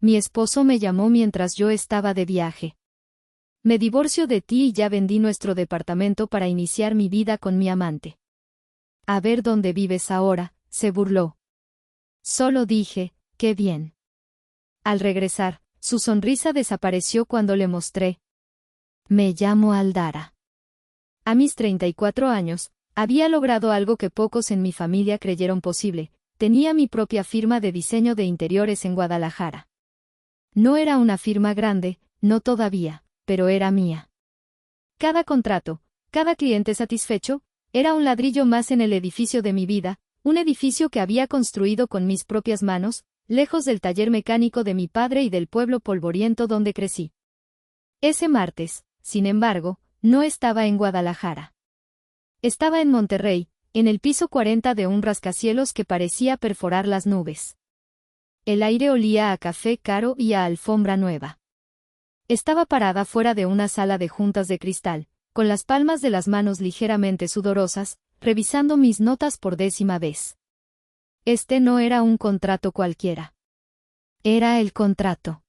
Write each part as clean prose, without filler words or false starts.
mi esposo me llamó mientras yo estaba de viaje. Me divorcio de ti y ya vendí nuestro departamento para iniciar mi vida con mi amante. A ver dónde vives ahora, se burló. Solo dije, qué bien. Al regresar, su sonrisa desapareció cuando le mostré. Me llamo Aldara. A mis 34 años, había logrado algo que pocos en mi familia creyeron posible. Tenía mi propia firma de diseño de interiores en Guadalajara. No era una firma grande, no todavía, pero era mía. Cada contrato, cada cliente satisfecho, era un ladrillo más en el edificio de mi vida, un edificio que había construido con mis propias manos, lejos del taller mecánico de mi padre y del pueblo polvoriento donde crecí. Ese martes, sin embargo, no estaba en Guadalajara. Estaba en Monterrey, en el piso 40 de un rascacielos que parecía perforar las nubes. El aire olía a café caro y a alfombra nueva. Estaba parada fuera de una sala de juntas de cristal, con las palmas de las manos ligeramente sudorosas, revisando mis notas por 10ª vez. Este no era un contrato cualquiera. Era el contrato.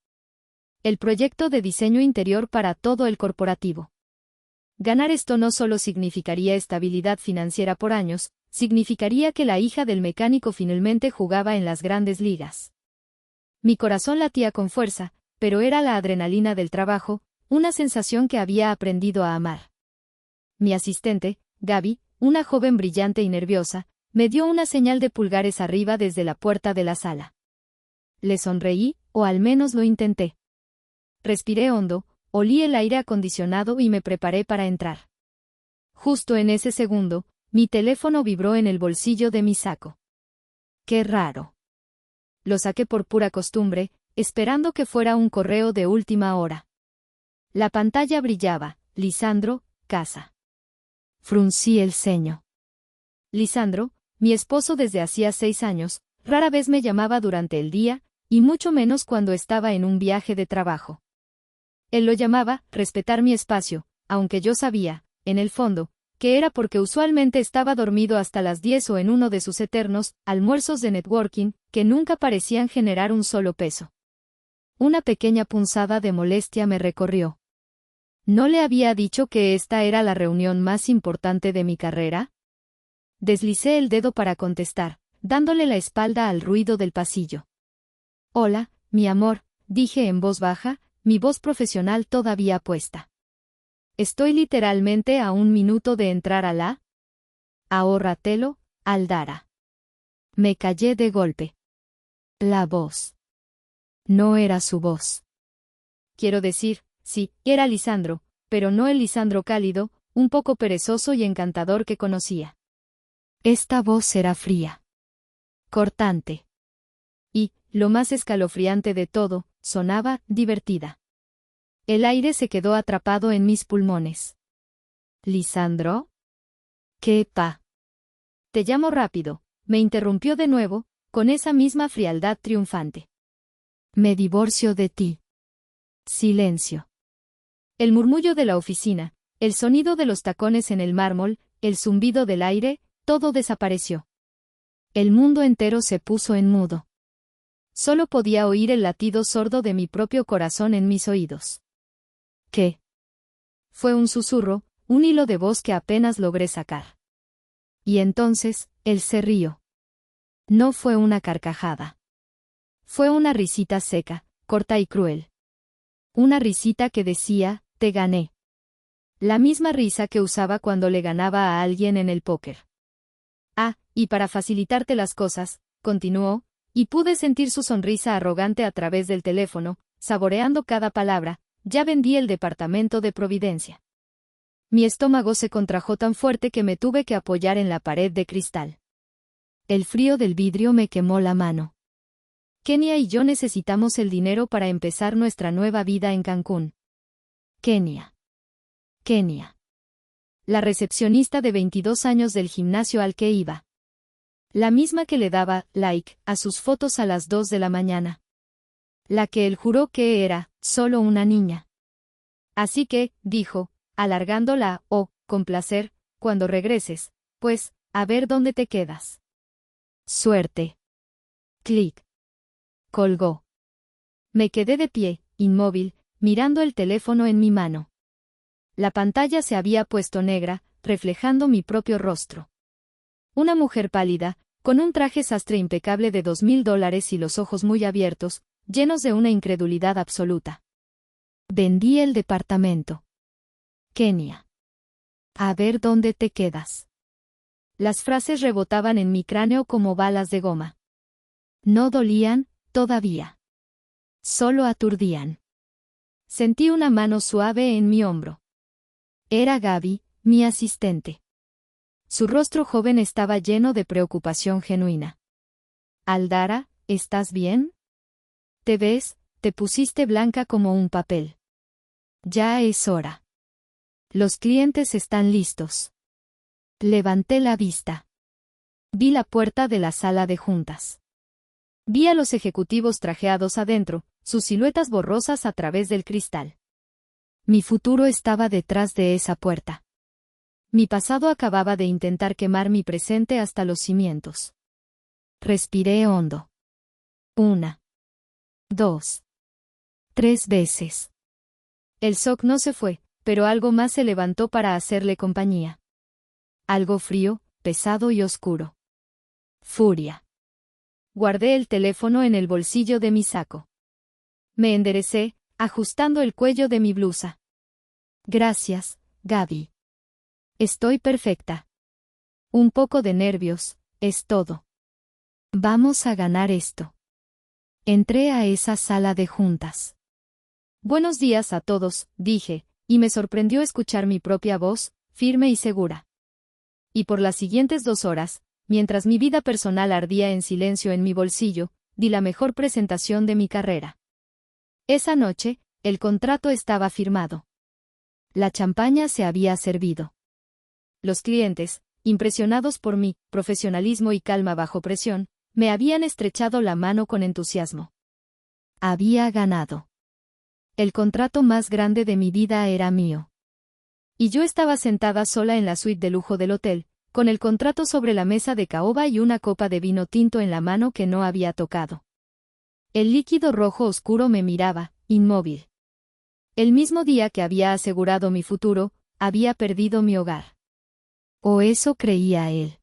El proyecto de diseño interior para todo el corporativo. Ganar esto no solo significaría estabilidad financiera por años, significaría que la hija del mecánico finalmente jugaba en las grandes ligas. Mi corazón latía con fuerza, pero era la adrenalina del trabajo, una sensación que había aprendido a amar. Mi asistente, Gaby, una joven brillante y nerviosa, me dio una señal de pulgares arriba desde la puerta de la sala. Le sonreí, o al menos lo intenté. Respiré hondo, olí el aire acondicionado y me preparé para entrar. Justo en ese segundo, mi teléfono vibró en el bolsillo de mi saco. ¡Qué raro! Lo saqué por pura costumbre, esperando que fuera un correo de última hora. La pantalla brillaba, Lisandro, casa. Fruncí el ceño. Lisandro, mi esposo desde hacía 6 años, rara vez me llamaba durante el día, y mucho menos cuando estaba en un viaje de trabajo. Él lo llamaba respetar mi espacio, aunque yo sabía, en el fondo, que era porque usualmente estaba dormido hasta las 10 o en uno de sus eternos almuerzos de networking, que nunca parecían generar un solo peso. Una pequeña punzada de molestia me recorrió. ¿No le había dicho que esta era la reunión más importante de mi carrera? Deslicé el dedo para contestar, dándole la espalda al ruido del pasillo. Hola, mi amor, dije en voz baja, mi voz profesional todavía puesta. Estoy literalmente a 1 minuto de entrar a la... Ahórratelo, Aldara. Me callé de golpe. La voz. No era su voz. Quiero decir, sí, era Lisandro, pero no el Lisandro cálido, un poco perezoso y encantador que conocía. Esta voz era fría. Cortante. Y, lo más escalofriante de todo, sonaba divertida. El aire se quedó atrapado en mis pulmones. ¿Lisandro? ¿Qué pa? Te llamo rápido, me interrumpió de nuevo, con esa misma frialdad triunfante. Me divorcio de ti. Silencio. El murmullo de la oficina, el sonido de los tacones en el mármol, el zumbido del aire, todo desapareció. El mundo entero se puso en mudo. Solo podía oír el latido sordo de mi propio corazón en mis oídos. ¿Qué? Fue un susurro, un hilo de voz que apenas logré sacar. Y entonces, él se rió. No fue una carcajada. Fue una risita seca, corta y cruel. Una risita que decía, te gané. La misma risa que usaba cuando le ganaba a alguien en el póker. Ah, y para facilitarte las cosas, continuó, y pude sentir su sonrisa arrogante a través del teléfono, saboreando cada palabra, ya vendí el departamento de Providencia. Mi estómago se contrajo tan fuerte que me tuve que apoyar en la pared de cristal. El frío del vidrio me quemó la mano. Kenia y yo necesitamos el dinero para empezar nuestra nueva vida en Cancún. Kenia. Kenia. La recepcionista de 22 años del gimnasio al que iba. La misma que le daba like a sus fotos a las 2 de la mañana. La que él juró que era solo una niña. Así que, dijo, alargando la O, con placer, cuando regreses, pues, a ver dónde te quedas. Suerte. Clic. Colgó. Me quedé de pie, inmóvil, mirando el teléfono en mi mano. La pantalla se había puesto negra, reflejando mi propio rostro. Una mujer pálida, con un traje sastre impecable de $2,000 y los ojos muy abiertos, llenos de una incredulidad absoluta. Vendí el departamento. Kenia. A ver dónde te quedas. Las frases rebotaban en mi cráneo como balas de goma. No dolían, todavía. Solo aturdían. Sentí una mano suave en mi hombro. Era Gaby, mi asistente. Su rostro joven estaba lleno de preocupación genuina. Aldara, ¿estás bien? Te pusiste blanca como un papel. Ya es hora. Los clientes están listos. Levanté la vista. Vi la puerta de la sala de juntas. Vi a los ejecutivos trajeados adentro, sus siluetas borrosas a través del cristal. Mi futuro estaba detrás de esa puerta. Mi pasado acababa de intentar quemar mi presente hasta los cimientos. Respiré hondo. 1, 2, 3 veces. El shock no se fue, pero algo más se levantó para hacerle compañía. Algo frío, pesado y oscuro. Furia. Guardé el teléfono en el bolsillo de mi saco. Me enderecé, ajustando el cuello de mi blusa. Gracias, Gaby. Estoy perfecta. Un poco de nervios, es todo. Vamos a ganar esto. Entré a esa sala de juntas. Buenos días a todos, dije, y me sorprendió escuchar mi propia voz, firme y segura. Y por las siguientes 2 horas, mientras mi vida personal ardía en silencio en mi bolsillo, di la mejor presentación de mi carrera. Esa noche, el contrato estaba firmado. La champaña se había servido. Los clientes, impresionados por mi profesionalismo y calma bajo presión, me habían estrechado la mano con entusiasmo. Había ganado. El contrato más grande de mi vida era mío. Y yo estaba sentada sola en la suite de lujo del hotel, con el contrato sobre la mesa de caoba y una copa de vino tinto en la mano que no había tocado. El líquido rojo oscuro me miraba, inmóvil. El mismo día que había asegurado mi futuro, había perdido mi hogar. O eso creía él.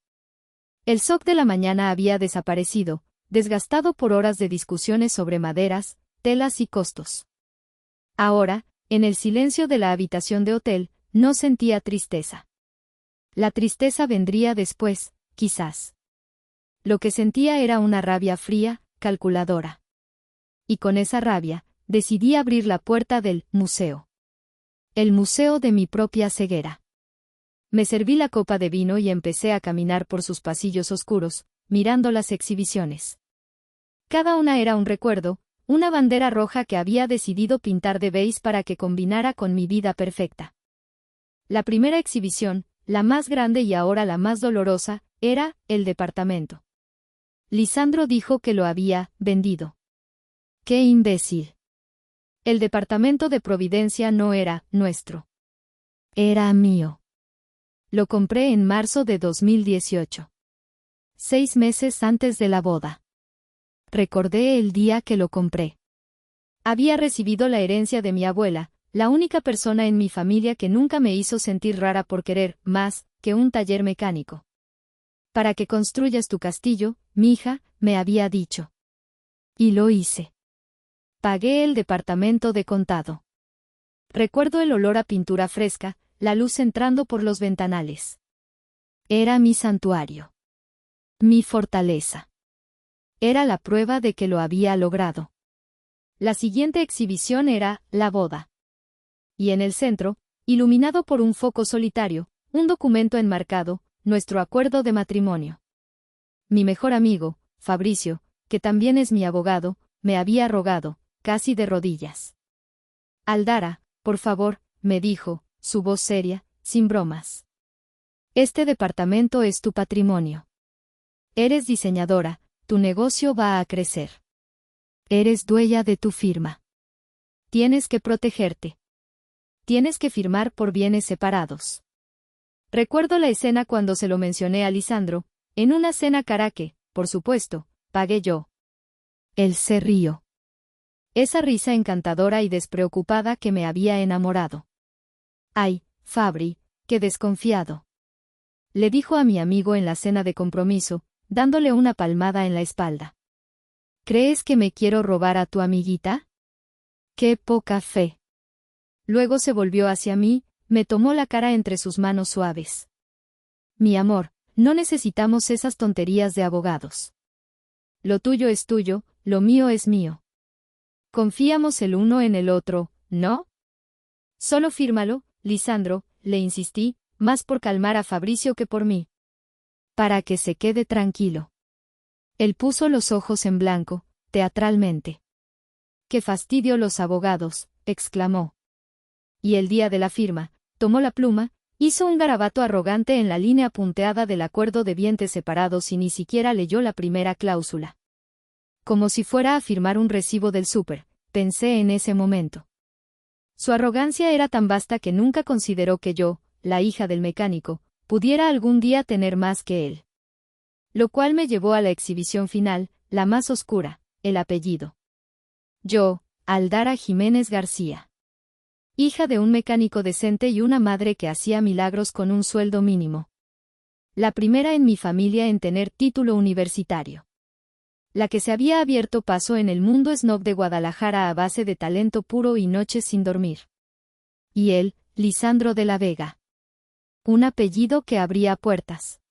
El shock de la mañana había desaparecido, desgastado por horas de discusiones sobre maderas, telas y costos. Ahora, en el silencio de la habitación de hotel, no sentía tristeza. La tristeza vendría después, quizás. Lo que sentía era una rabia fría, calculadora. Y con esa rabia, decidí abrir la puerta del museo. El museo de mi propia ceguera. Me serví la copa de vino y empecé a caminar por sus pasillos oscuros, mirando las exhibiciones. Cada una era un recuerdo, una bandera roja que había decidido pintar de beige para que combinara con mi vida perfecta. La primera exhibición, la más grande y ahora la más dolorosa, era el departamento. Lisandro dijo que lo había vendido. ¡Qué imbécil! El departamento de Providencia no era nuestro. Era mío. Lo compré en marzo de 2018. 6 meses antes de la boda. Recordé el día que lo compré. Había recibido la herencia de mi abuela, la única persona en mi familia que nunca me hizo sentir rara por querer más que un taller mecánico. Para que construyas tu castillo, mija, me había dicho. Y lo hice. Pagué el departamento de contado. Recuerdo el olor a pintura fresca, la luz entrando por los ventanales. Era mi santuario. Mi fortaleza. Era la prueba de que lo había logrado. La siguiente exhibición era la boda. Y en el centro, iluminado por un foco solitario, un documento enmarcado, nuestro acuerdo de matrimonio. Mi mejor amigo, Fabricio, que también es mi abogado, me había rogado, casi de rodillas. Aldara, por favor, me dijo, su voz seria, sin bromas. Este departamento es tu patrimonio. Eres diseñadora, tu negocio va a crecer. Eres dueña de tu firma. Tienes que protegerte. Tienes que firmar por bienes separados. Recuerdo la escena cuando se lo mencioné a Lisandro, en una cena cara que, por supuesto, pagué yo. Él se rió. Esa risa encantadora y despreocupada que me había enamorado. «Ay, Fabri, qué desconfiado», le dijo a mi amigo en la cena de compromiso, dándole una palmada en la espalda. «¿Crees que me quiero robar a tu amiguita? ¡Qué poca fe!». Luego se volvió hacia mí, me tomó la cara entre sus manos suaves. «Mi amor, no necesitamos esas tonterías de abogados. Lo tuyo es tuyo, lo mío es mío. Confiamos el uno en el otro, ¿no? Solo fírmalo, Lisandro», le insistí, más por calmar a Fabricio que por mí. «Para que se quede tranquilo». Él puso los ojos en blanco, teatralmente. «¡Qué fastidio los abogados!», exclamó. Y el día de la firma, tomó la pluma, hizo un garabato arrogante en la línea punteada del acuerdo de bienes separados y ni siquiera leyó la primera cláusula. Como si fuera a firmar un recibo del súper, pensé en ese momento. Su arrogancia era tan vasta que nunca consideró que yo, la hija del mecánico, pudiera algún día tener más que él. Lo cual me llevó a la exhibición final, la más oscura, el apellido. Yo, Aldara Jiménez García. Hija de un mecánico decente y una madre que hacía milagros con un sueldo mínimo. La primera en mi familia en tener título universitario. La que se había abierto paso en el mundo snob de Guadalajara a base de talento puro y noches sin dormir. Y él, Lisandro de la Vega. Un apellido que abría puertas.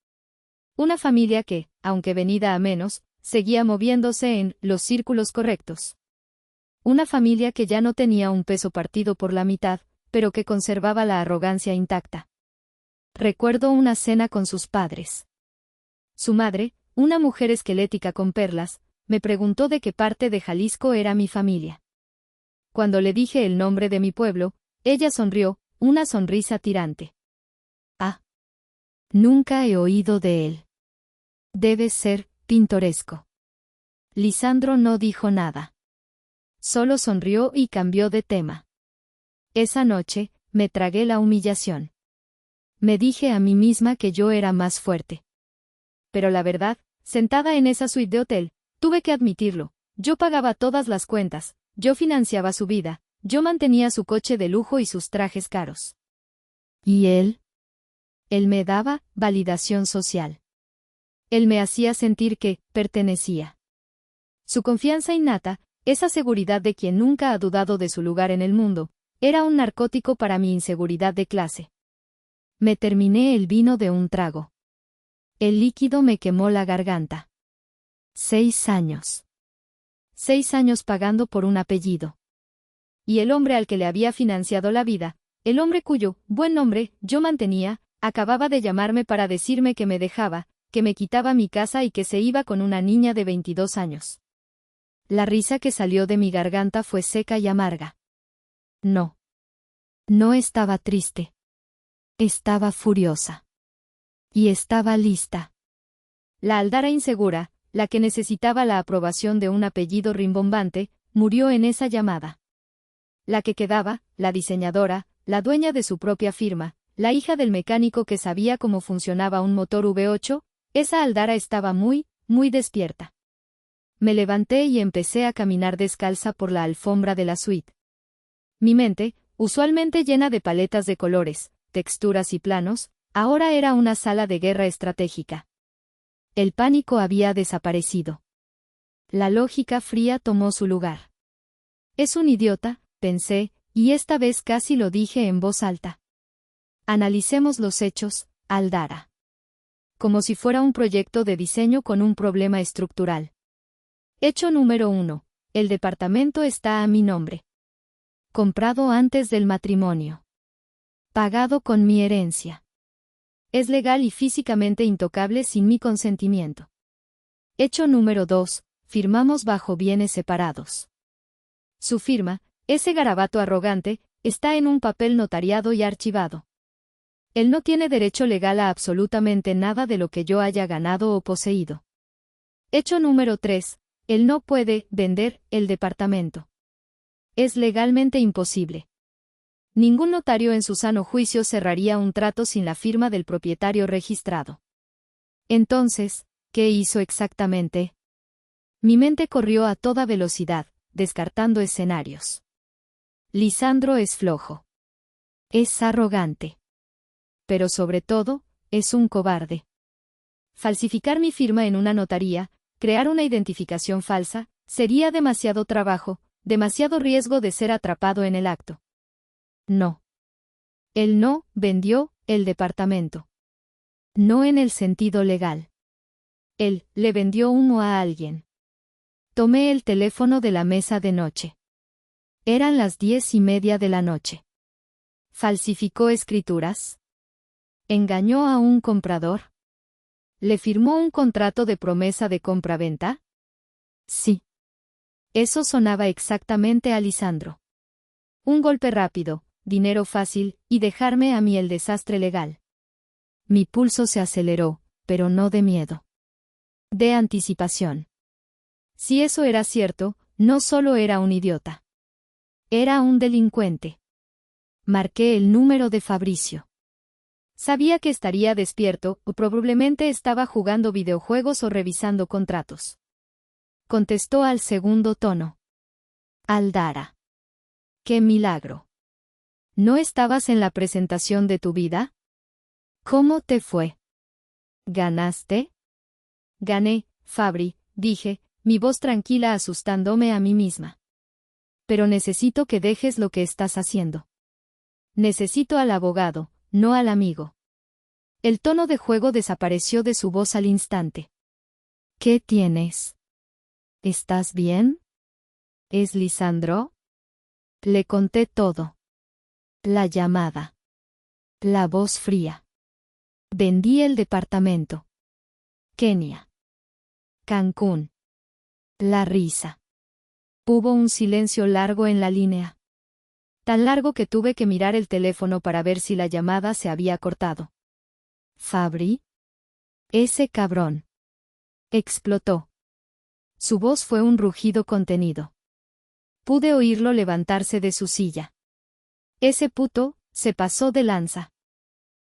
Una familia que, aunque venida a menos, seguía moviéndose en los círculos correctos. Una familia que ya no tenía un peso partido por la mitad, pero que conservaba la arrogancia intacta. Recuerdo una cena con sus padres. Su madre, una mujer esquelética con perlas, me preguntó de qué parte de Jalisco era mi familia. Cuando le dije el nombre de mi pueblo, ella sonrió, una sonrisa tirante. «Ah. Nunca he oído de él. Debe ser pintoresco». Lisandro no dijo nada. Solo sonrió y cambió de tema. Esa noche, me tragué la humillación. Me dije a mí misma que yo era más fuerte. Pero la verdad, sentada en esa suite de hotel, tuve que admitirlo, yo pagaba todas las cuentas, yo financiaba su vida, yo mantenía su coche de lujo y sus trajes caros. ¿Y él? Él me daba validación social. Él me hacía sentir que pertenecía. Su confianza innata, esa seguridad de quien nunca ha dudado de su lugar en el mundo, era un narcótico para mi inseguridad de clase. Me terminé el vino de un trago. El líquido me quemó la garganta. 6 años. 6 años pagando por un apellido. Y el hombre al que le había financiado la vida, el hombre cuyo buen nombre yo mantenía, acababa de llamarme para decirme que me dejaba, que me quitaba mi casa y que se iba con una niña de 22 años. La risa que salió de mi garganta fue seca y amarga. No. No estaba triste. Estaba furiosa. Y estaba lista. La Aldara insegura, la que necesitaba la aprobación de un apellido rimbombante, murió en esa llamada. La que quedaba, la diseñadora, la dueña de su propia firma, la hija del mecánico que sabía cómo funcionaba un motor V8, esa Aldara estaba muy, muy despierta. Me levanté y empecé a caminar descalza por la alfombra de la suite. Mi mente, usualmente llena de paletas de colores, texturas y planos, ahora era una sala de guerra estratégica. El pánico había desaparecido. La lógica fría tomó su lugar. Es un idiota, pensé, y esta vez casi lo dije en voz alta. Analicemos los hechos, Aldara. Como si fuera un proyecto de diseño con un problema estructural. Hecho número 1. El departamento está a mi nombre. Comprado antes del matrimonio. Pagado con mi herencia. Es legal y físicamente intocable sin mi consentimiento. Hecho número 2. Firmamos bajo bienes separados. Su firma, ese garabato arrogante, está en un papel notariado y archivado. Él no tiene derecho legal a absolutamente nada de lo que yo haya ganado o poseído. Hecho número 3. Él no puede vender el departamento. Es legalmente imposible. Ningún notario en su sano juicio cerraría un trato sin la firma del propietario registrado. Entonces, ¿qué hizo exactamente? Mi mente corrió a toda velocidad, descartando escenarios. Lisandro es flojo. Es arrogante. Pero sobre todo, es un cobarde. Falsificar mi firma en una notaría, crear una identificación falsa, sería demasiado trabajo, demasiado riesgo de ser atrapado en el acto. No. Él no vendió el departamento. No en el sentido legal. Él le vendió humo a alguien. Tomé el teléfono de la mesa de noche. Eran las 10:30 de la noche. ¿Falsificó escrituras? ¿Engañó a un comprador? ¿Le firmó un contrato de promesa de compra-venta? Sí. Eso sonaba exactamente a Lisandro. Un golpe rápido, dinero fácil, y dejarme a mí el desastre legal. Mi pulso se aceleró, pero no de miedo. De anticipación. Si eso era cierto, no solo era un idiota. Era un delincuente. Marqué el número de Fabricio. Sabía que estaría despierto, o probablemente estaba jugando videojuegos o revisando contratos. Contestó al segundo tono. Aldara. ¡Qué milagro! ¿No estabas en la presentación de tu vida? ¿Cómo te fue? ¿Ganaste? Gané, Fabri, dije, mi voz tranquila asustándome a mí misma. Pero necesito que dejes lo que estás haciendo. Necesito al abogado, no al amigo. El tono de juego desapareció de su voz al instante. ¿Qué tienes? ¿Estás bien? ¿Es Lisandro? Le conté todo. La llamada. La voz fría. Vendí el departamento. Kenia. Cancún. La risa. Hubo un silencio largo en la línea. Tan largo que tuve que mirar el teléfono para ver si la llamada se había cortado. ¿Fabri? Ese cabrón. Explotó. Su voz fue un rugido contenido. Pude oírlo levantarse de su silla. Ese puto se pasó de lanza.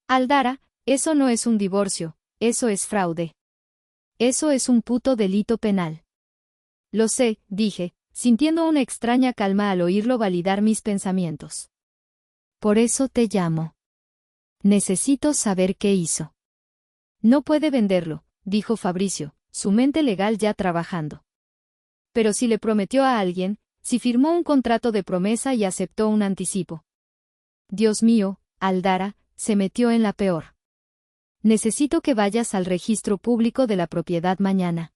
Aldara, eso no es un divorcio, eso es fraude. Eso es un puto delito penal. Lo sé, dije, sintiendo una extraña calma al oírlo validar mis pensamientos. Por eso te llamo. Necesito saber qué hizo. No puede venderlo, dijo Fabricio, su mente legal ya trabajando. Pero si le prometió a alguien, si firmó un contrato de promesa y aceptó un anticipo. Dios mío, Aldara, se metió en la peor. Necesito que vayas al registro público de la propiedad mañana.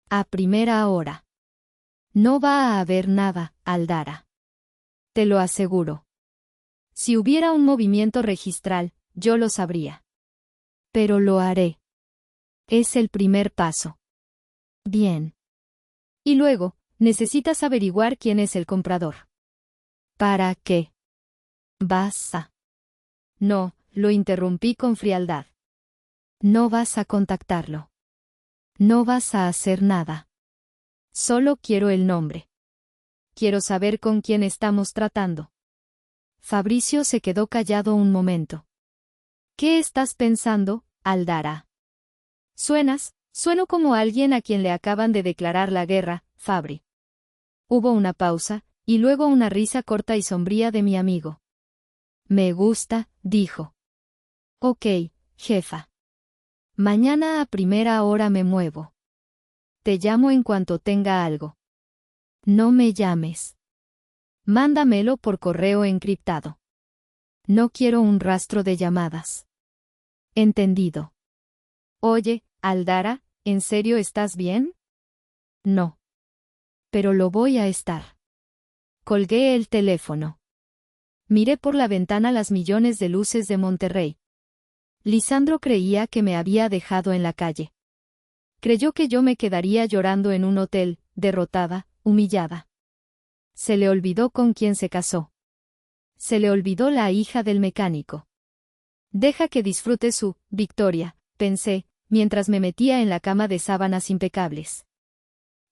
A primera hora. No va a haber nada, Aldara. Te lo aseguro. Si hubiera un movimiento registral, yo lo sabría. Pero lo haré. Es el primer paso. Bien. Y luego, necesitas averiguar quién es el comprador. ¿Para qué? ¿Vas a? No, lo interrumpí con frialdad. No vas a contactarlo. No vas a hacer nada. Solo quiero el nombre. Quiero saber con quién estamos tratando. Fabricio se quedó callado un momento. ¿Qué estás pensando, Aldara? Sueno como alguien a quien le acaban de declarar la guerra, Fabri. Hubo una pausa, y luego una risa corta y sombría de mi amigo. Me gusta, dijo. Ok, jefa. Mañana a primera hora me muevo. Te llamo en cuanto tenga algo. No me llames. Mándamelo por correo encriptado. No quiero un rastro de llamadas. Entendido. Oye, Aldara, ¿en serio estás bien? No. Pero lo voy a estar. Colgué el teléfono. Miré por la ventana las millones de luces de Monterrey. Lisandro creía que me había dejado en la calle. Creyó que yo me quedaría llorando en un hotel, derrotada, humillada. Se le olvidó con quién se casó. Se le olvidó la hija del mecánico. Deja que disfrute su victoria, pensé, mientras me metía en la cama de sábanas impecables.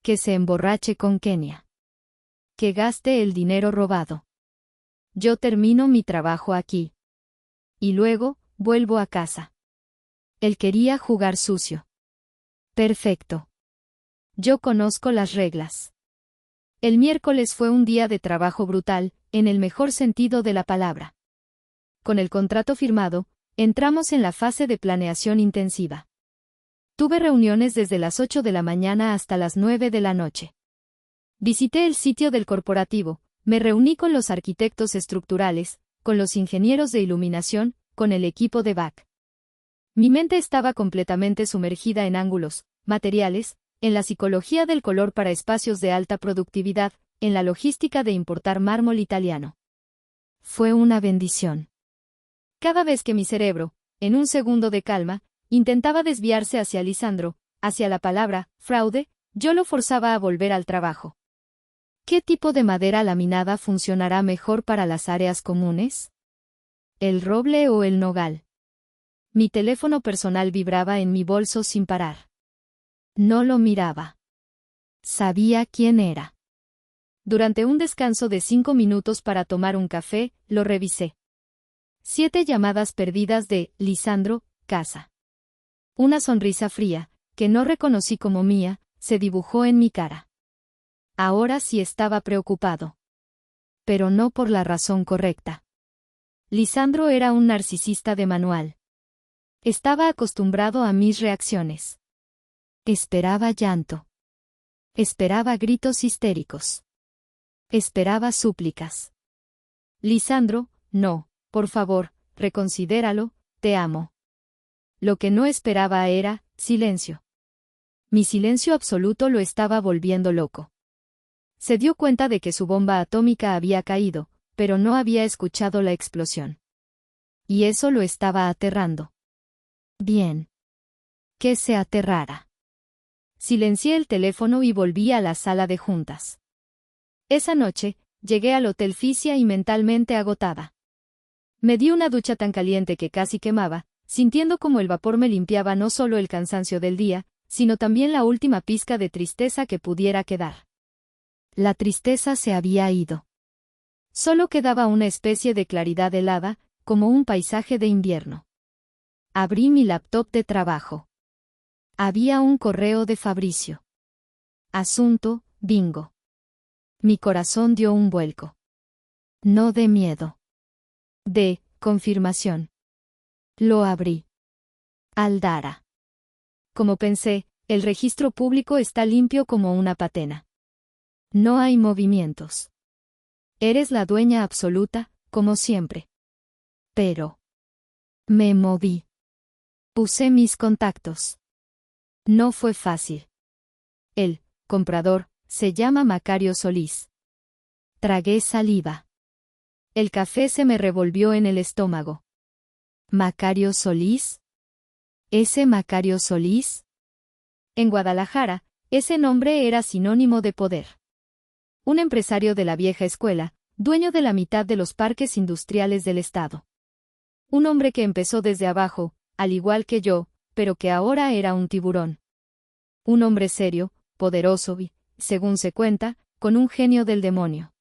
Que se emborrache con Kenia. Que gaste el dinero robado. Yo termino mi trabajo aquí. Y luego, vuelvo a casa. Él quería jugar sucio. Perfecto. Yo conozco las reglas. El miércoles fue un día de trabajo brutal, en el mejor sentido de la palabra. Con el contrato firmado, entramos en la fase de planeación intensiva. Tuve reuniones desde las 8 de la mañana hasta las 9 de la noche. Visité el sitio del corporativo, me reuní con los arquitectos estructurales, con los ingenieros de iluminación, con el equipo de back. Mi mente estaba completamente sumergida en ángulos, materiales, en la psicología del color para espacios de alta productividad, en la logística de importar mármol italiano. Fue una bendición. Cada vez que mi cerebro, en un segundo de calma, intentaba desviarse hacia Lisandro, hacia la palabra fraude, yo lo forzaba a volver al trabajo. ¿Qué tipo de madera laminada funcionará mejor para las áreas comunes? ¿El roble o el nogal? Mi teléfono personal vibraba en mi bolso sin parar. No lo miraba. Sabía quién era. Durante un descanso de 5 minutos para tomar un café, lo revisé. 7 llamadas perdidas de Lisandro, casa. Una sonrisa fría, que no reconocí como mía, se dibujó en mi cara. Ahora sí estaba preocupado. Pero no por la razón correcta. Lisandro era un narcisista de manual. Estaba acostumbrado a mis reacciones. Esperaba llanto. Esperaba gritos histéricos. Esperaba súplicas. Lisandro, no, por favor, reconsidéralo, te amo. Lo que no esperaba era silencio. Mi silencio absoluto lo estaba volviendo loco. Se dio cuenta de que su bomba atómica había caído, pero no había escuchado la explosión. Y eso lo estaba aterrando. Bien. Que se aterrara. Silencié el teléfono y volví a la sala de juntas. Esa noche, llegué al Hotel Fisia y mentalmente agotada. Me di una ducha tan caliente que casi quemaba, sintiendo como el vapor me limpiaba no solo el cansancio del día, sino también la última pizca de tristeza que pudiera quedar. La tristeza se había ido. Solo quedaba una especie de claridad helada, como un paisaje de invierno. Abrí mi laptop de trabajo. Había un correo de Fabricio. Asunto, bingo. Mi corazón dio un vuelco. No de miedo. De confirmación. Lo abrí. Aldara. Como pensé, el registro público está limpio como una patena. No hay movimientos. Eres la dueña absoluta, como siempre. Pero me moví. Usé mis contactos. No fue fácil. El comprador se llama Macario Solís. Tragué saliva. El café se me revolvió en el estómago. ¿Macario Solís? ¿Ese Macario Solís? En Guadalajara, ese nombre era sinónimo de poder. Un empresario de la vieja escuela, dueño de la mitad de los parques industriales del estado. Un hombre que empezó desde abajo, al igual que yo, pero que ahora era un tiburón. Un hombre serio, poderoso y, según se cuenta, con un genio del demonio.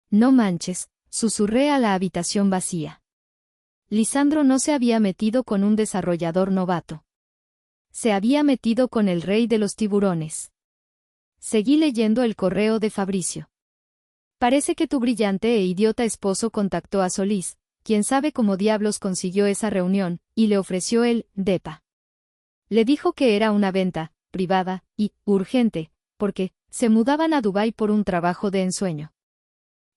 No manches, susurré a la habitación vacía. Lisandro no se había metido con un desarrollador novato. Se había metido con el rey de los tiburones. Seguí leyendo el correo de Fabricio. Parece que tu brillante e idiota esposo contactó a Solís, quien sabe cómo diablos consiguió esa reunión, y le ofreció el depa. Le dijo que era una venta, privada, y urgente, porque se mudaban a Dubái por un trabajo de ensueño.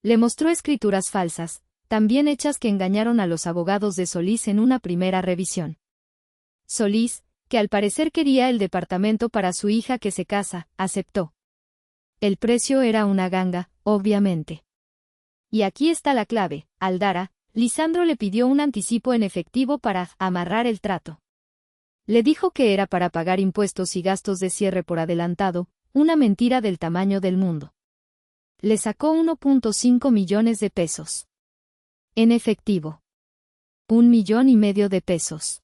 Le mostró escrituras falsas, también hechas que engañaron a los abogados de Solís en una primera revisión. Solís, que al parecer quería el departamento para su hija que se casa, aceptó. El precio era una ganga, obviamente. Y aquí está la clave, Aldara, Lisandro le pidió un anticipo en efectivo para amarrar el trato. Le dijo que era para pagar impuestos y gastos de cierre por adelantado, una mentira del tamaño del mundo. Le sacó 1.5 millones de pesos. En efectivo. 1,5 millones de pesos.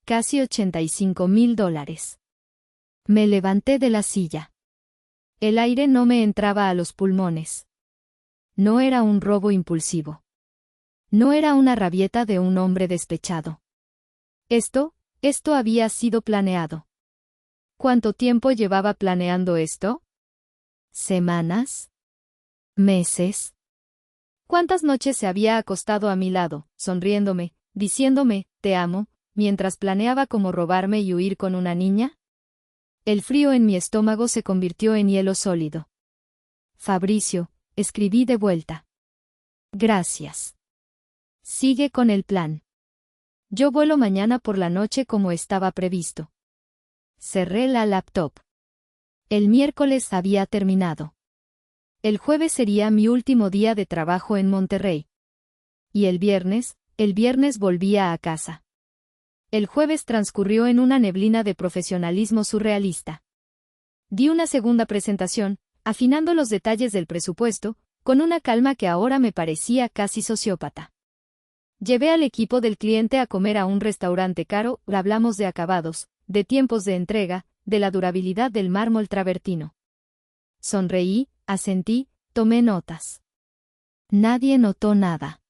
Casi $85,000. Me levanté de la silla. El aire no me entraba a los pulmones. No era un robo impulsivo. No era una rabieta de un hombre despechado. Esto había sido planeado. ¿Cuánto tiempo llevaba planeando esto? ¿Semanas? ¿Meses? ¿Cuántas noches se había acostado a mi lado, sonriéndome, diciéndome, te amo, mientras planeaba cómo robarme y huir con una niña? El frío en mi estómago se convirtió en hielo sólido. Fabricio, escribí de vuelta. Gracias. Sigue con el plan. Yo vuelo mañana por la noche como estaba previsto. Cerré la laptop. El miércoles había terminado. El jueves sería mi último día de trabajo en Monterrey. Y el viernes volvía a casa. El jueves transcurrió en una neblina de profesionalismo surrealista. Di una segunda presentación, afinando los detalles del presupuesto, con una calma que ahora me parecía casi sociópata. Llevé al equipo del cliente a comer a un restaurante caro, hablamos de acabados, de tiempos de entrega, de la durabilidad del mármol travertino. Sonreí, asentí, tomé notas. Nadie notó nada.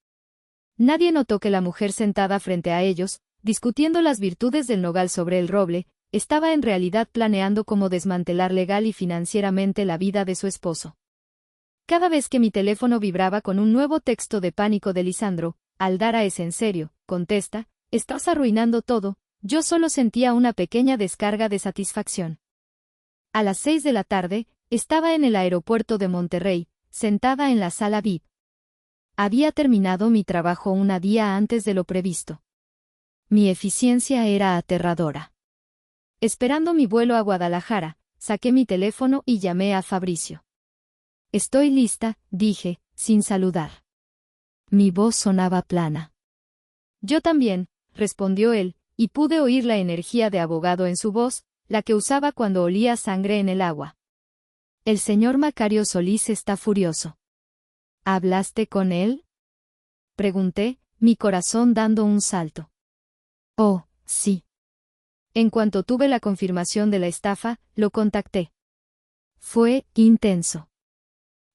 Nadie notó que la mujer sentada frente a ellos, discutiendo las virtudes del nogal sobre el roble, estaba en realidad planeando cómo desmantelar legal y financieramente la vida de su esposo. Cada vez que mi teléfono vibraba con un nuevo texto de pánico de Lisandro, Aldara es en serio, contesta, estás arruinando todo, yo solo sentía una pequeña descarga de satisfacción. A las 6 de la tarde, estaba en el aeropuerto de Monterrey, sentada en la sala VIP. Había terminado mi trabajo un día antes de lo previsto. Mi eficiencia era aterradora. Esperando mi vuelo a Guadalajara, saqué mi teléfono y llamé a Fabricio. Estoy lista, dije, sin saludar. Mi voz sonaba plana. Yo también, respondió él, y pude oír la energía de abogado en su voz, la que usaba cuando olía sangre en el agua. El señor Macario Solís está furioso. ¿Hablaste con él? Pregunté, mi corazón dando un salto. Oh, sí. En cuanto tuve la confirmación de la estafa, lo contacté. Fue intenso.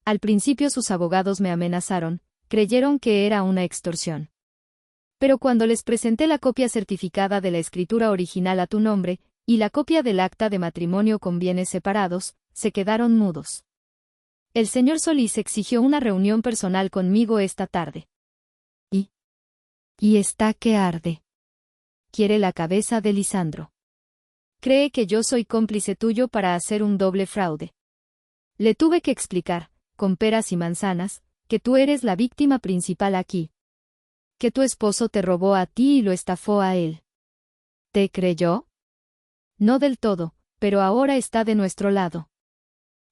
Al principio sus abogados me amenazaron, creyeron que era una extorsión. Pero cuando les presenté la copia certificada de la escritura original a tu nombre, y la copia del acta de matrimonio con bienes separados, se quedaron mudos. El señor Solís exigió una reunión personal conmigo esta tarde. Y está que arde. Quiere la cabeza de Lisandro. Cree que yo soy cómplice tuyo para hacer un doble fraude. Le tuve que explicar, con peras y manzanas, que tú eres la víctima principal aquí. Que tu esposo te robó a ti y lo estafó a él. ¿Te creyó? No del todo, pero ahora está de nuestro lado.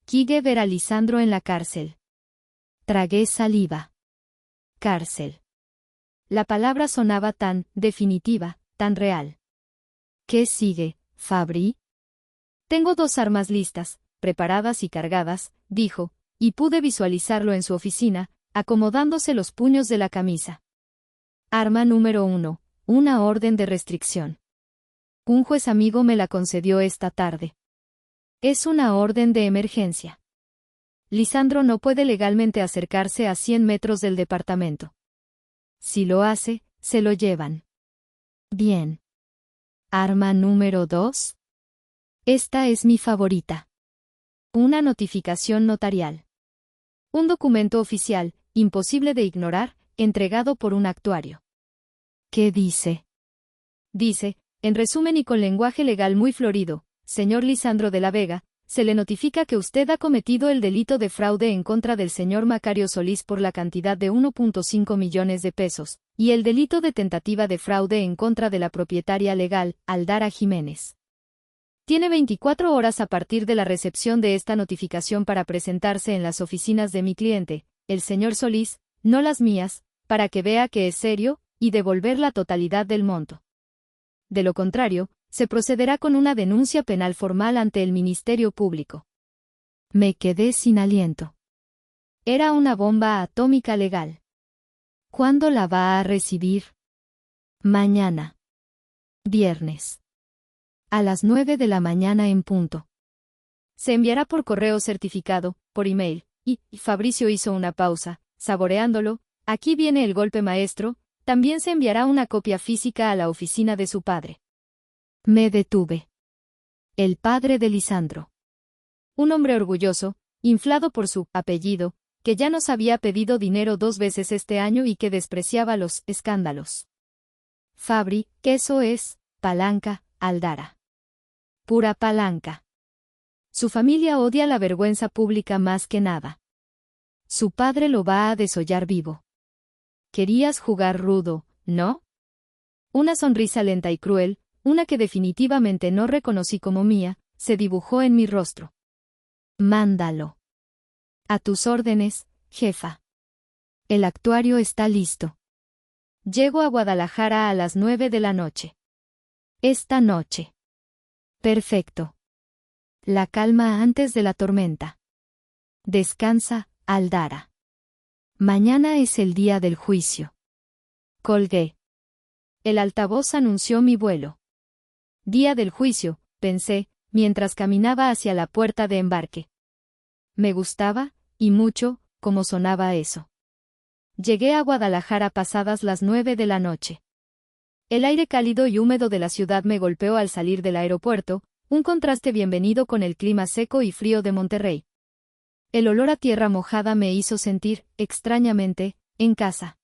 Quiere ver a Lisandro en la cárcel. Tragué saliva. Cárcel. La palabra sonaba tan definitiva, tan real. ¿Qué sigue, Fabri? Tengo 2 armas listas, preparadas y cargadas, dijo, y pude visualizarlo en su oficina, acomodándose los puños de la camisa. Arma número 1, una orden de restricción. Un juez amigo me la concedió esta tarde. Es una orden de emergencia. Lisandro no puede legalmente acercarse a 100 metros del departamento. Si lo hace, se lo llevan. Bien. Arma número 2. Esta es mi favorita. Una notificación notarial. Un documento oficial, imposible de ignorar, entregado por un actuario. ¿Qué dice? Dice, en resumen y con lenguaje legal muy florido, señor Lisandro de la Vega, se le notifica que usted ha cometido el delito de fraude en contra del señor Macario Solís por la cantidad de 1.5 millones de pesos, y el delito de tentativa de fraude en contra de la propietaria legal, Aldara Jiménez. Tiene 24 horas a partir de la recepción de esta notificación para presentarse en las oficinas de mi cliente, el señor Solís, no las mías, para que vea que es serio, y devolver la totalidad del monto. De lo contrario, se procederá con una denuncia penal formal ante el Ministerio Público. Me quedé sin aliento. Era una bomba atómica legal. ¿Cuándo la va a recibir? Mañana. Viernes. A las 9 de la mañana en punto. Se enviará por correo certificado, por email, y Fabricio hizo una pausa, saboreándolo, aquí viene el golpe maestro, también se enviará una copia física a la oficina de su padre. Me detuve. El padre de Lisandro. Un hombre orgulloso, inflado por su apellido, que ya nos había pedido dinero 2 veces este año y que despreciaba los escándalos. Fabri, queso es, palanca, Aldara. Pura palanca. Su familia odia la vergüenza pública más que nada. Su padre lo va a desollar vivo. Querías jugar rudo, ¿no? Una sonrisa lenta y cruel, una que definitivamente no reconocí como mía, se dibujó en mi rostro. Mándalo. A tus órdenes, jefa. El actuario está listo. Llego a Guadalajara a las 9 de la noche. Esta noche. Perfecto. La calma antes de la tormenta. Descansa, Aldara. Mañana es el día del juicio. Colgué. El altavoz anunció mi vuelo. Día del juicio, pensé, mientras caminaba hacia la puerta de embarque. Me gustaba, y mucho, cómo sonaba eso. Llegué a Guadalajara pasadas las 9 de la noche. El aire cálido y húmedo de la ciudad me golpeó al salir del aeropuerto, un contraste bienvenido con el clima seco y frío de Monterrey. El olor a tierra mojada me hizo sentir, extrañamente, en casa.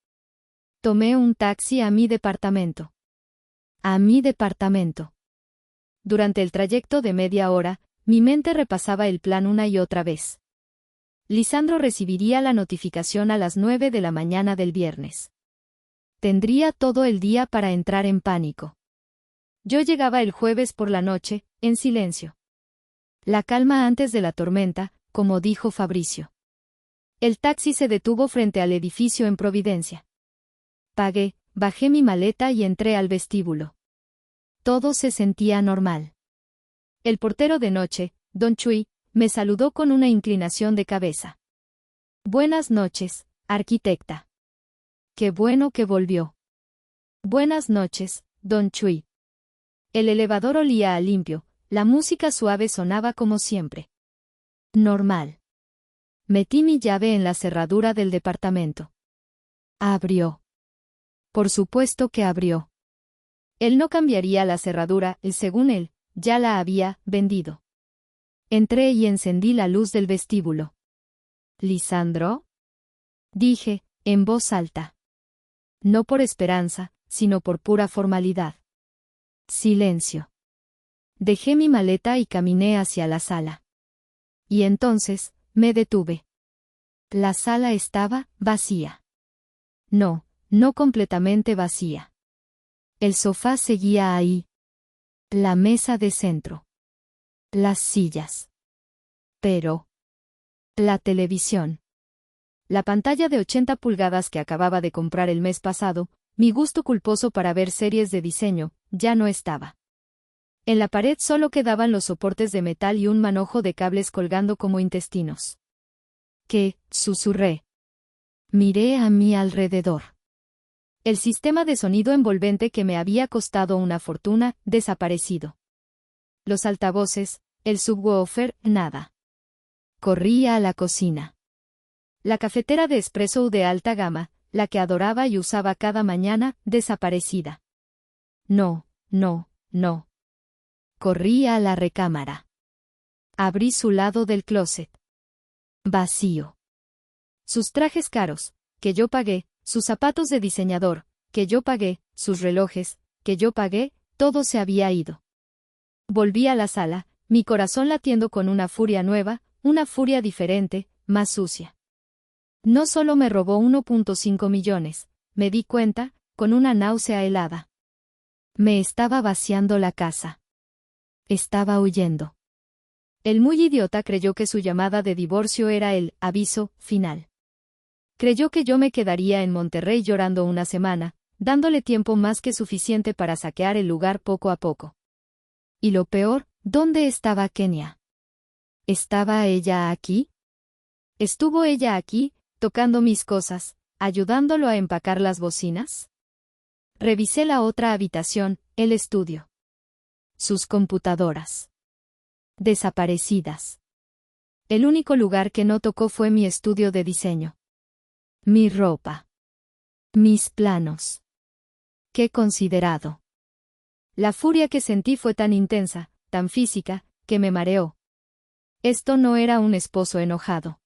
Tomé un taxi a mi departamento. A mi departamento. Durante el trayecto de media hora, mi mente repasaba el plan una y otra vez. Lisandro recibiría la notificación a las 9 de la mañana del viernes. Tendría todo el día para entrar en pánico. Yo llegaba el jueves por la noche, en silencio. La calma antes de la tormenta, como dijo Fabricio. El taxi se detuvo frente al edificio en Providencia. Pagué, bajé mi maleta y entré al vestíbulo. Todo se sentía normal. El portero de noche, Don Chuy, me saludó con una inclinación de cabeza. Buenas noches, arquitecta. Qué bueno que volvió. Buenas noches, Don Chuy. El elevador olía a limpio, la música suave sonaba como siempre. Normal. Metí mi llave en la cerradura del departamento. Abrió. Por supuesto que abrió. Él no cambiaría la cerradura, y según él, ya la había vendido. Entré y encendí la luz del vestíbulo. ¿Lisandro? Dije, en voz alta. No por esperanza, sino por pura formalidad. Silencio. Dejé mi maleta y caminé hacia la sala. Y entonces, me detuve. La sala estaba vacía. No, no completamente vacía. El sofá seguía ahí. La mesa de centro. Las sillas. Pero... la televisión. La pantalla de 80 pulgadas que acababa de comprar el mes pasado, mi gusto culposo para ver series de diseño, ya no estaba. En la pared solo quedaban los soportes de metal y un manojo de cables colgando como intestinos. ¿Qué? Susurré. Miré a mi alrededor. El sistema de sonido envolvente que me había costado una fortuna, desaparecido. Los altavoces, el subwoofer, nada. Corrí a la cocina. La cafetera de espresso de alta gama, la que adoraba y usaba cada mañana, desaparecida. No, no, no. Corrí a la recámara. Abrí su lado del closet. Vacío. Sus trajes caros, que yo pagué, sus zapatos de diseñador, que yo pagué, sus relojes, que yo pagué, todo se había ido. Volví a la sala, mi corazón latiendo con una furia nueva, una furia diferente, más sucia. No solo me robó 1.5 millones, me di cuenta, con una náusea helada. Me estaba vaciando la casa. Estaba huyendo. El muy idiota creyó que su llamada de divorcio era el aviso final. Creyó que yo me quedaría en Monterrey llorando una semana, dándole tiempo más que suficiente para saquear el lugar poco a poco. Y lo peor, ¿dónde estaba Kenia? ¿Estaba ella aquí? ¿Estuvo ella aquí, tocando mis cosas, ayudándolo a empacar las bocinas? Revisé la otra habitación, el estudio. Sus computadoras. Desaparecidas. El único lugar que no tocó fue mi estudio de diseño. Mi ropa. Mis planos. Qué considerado. La furia que sentí fue tan intensa, tan física, que me mareó. Esto no era un esposo enojado.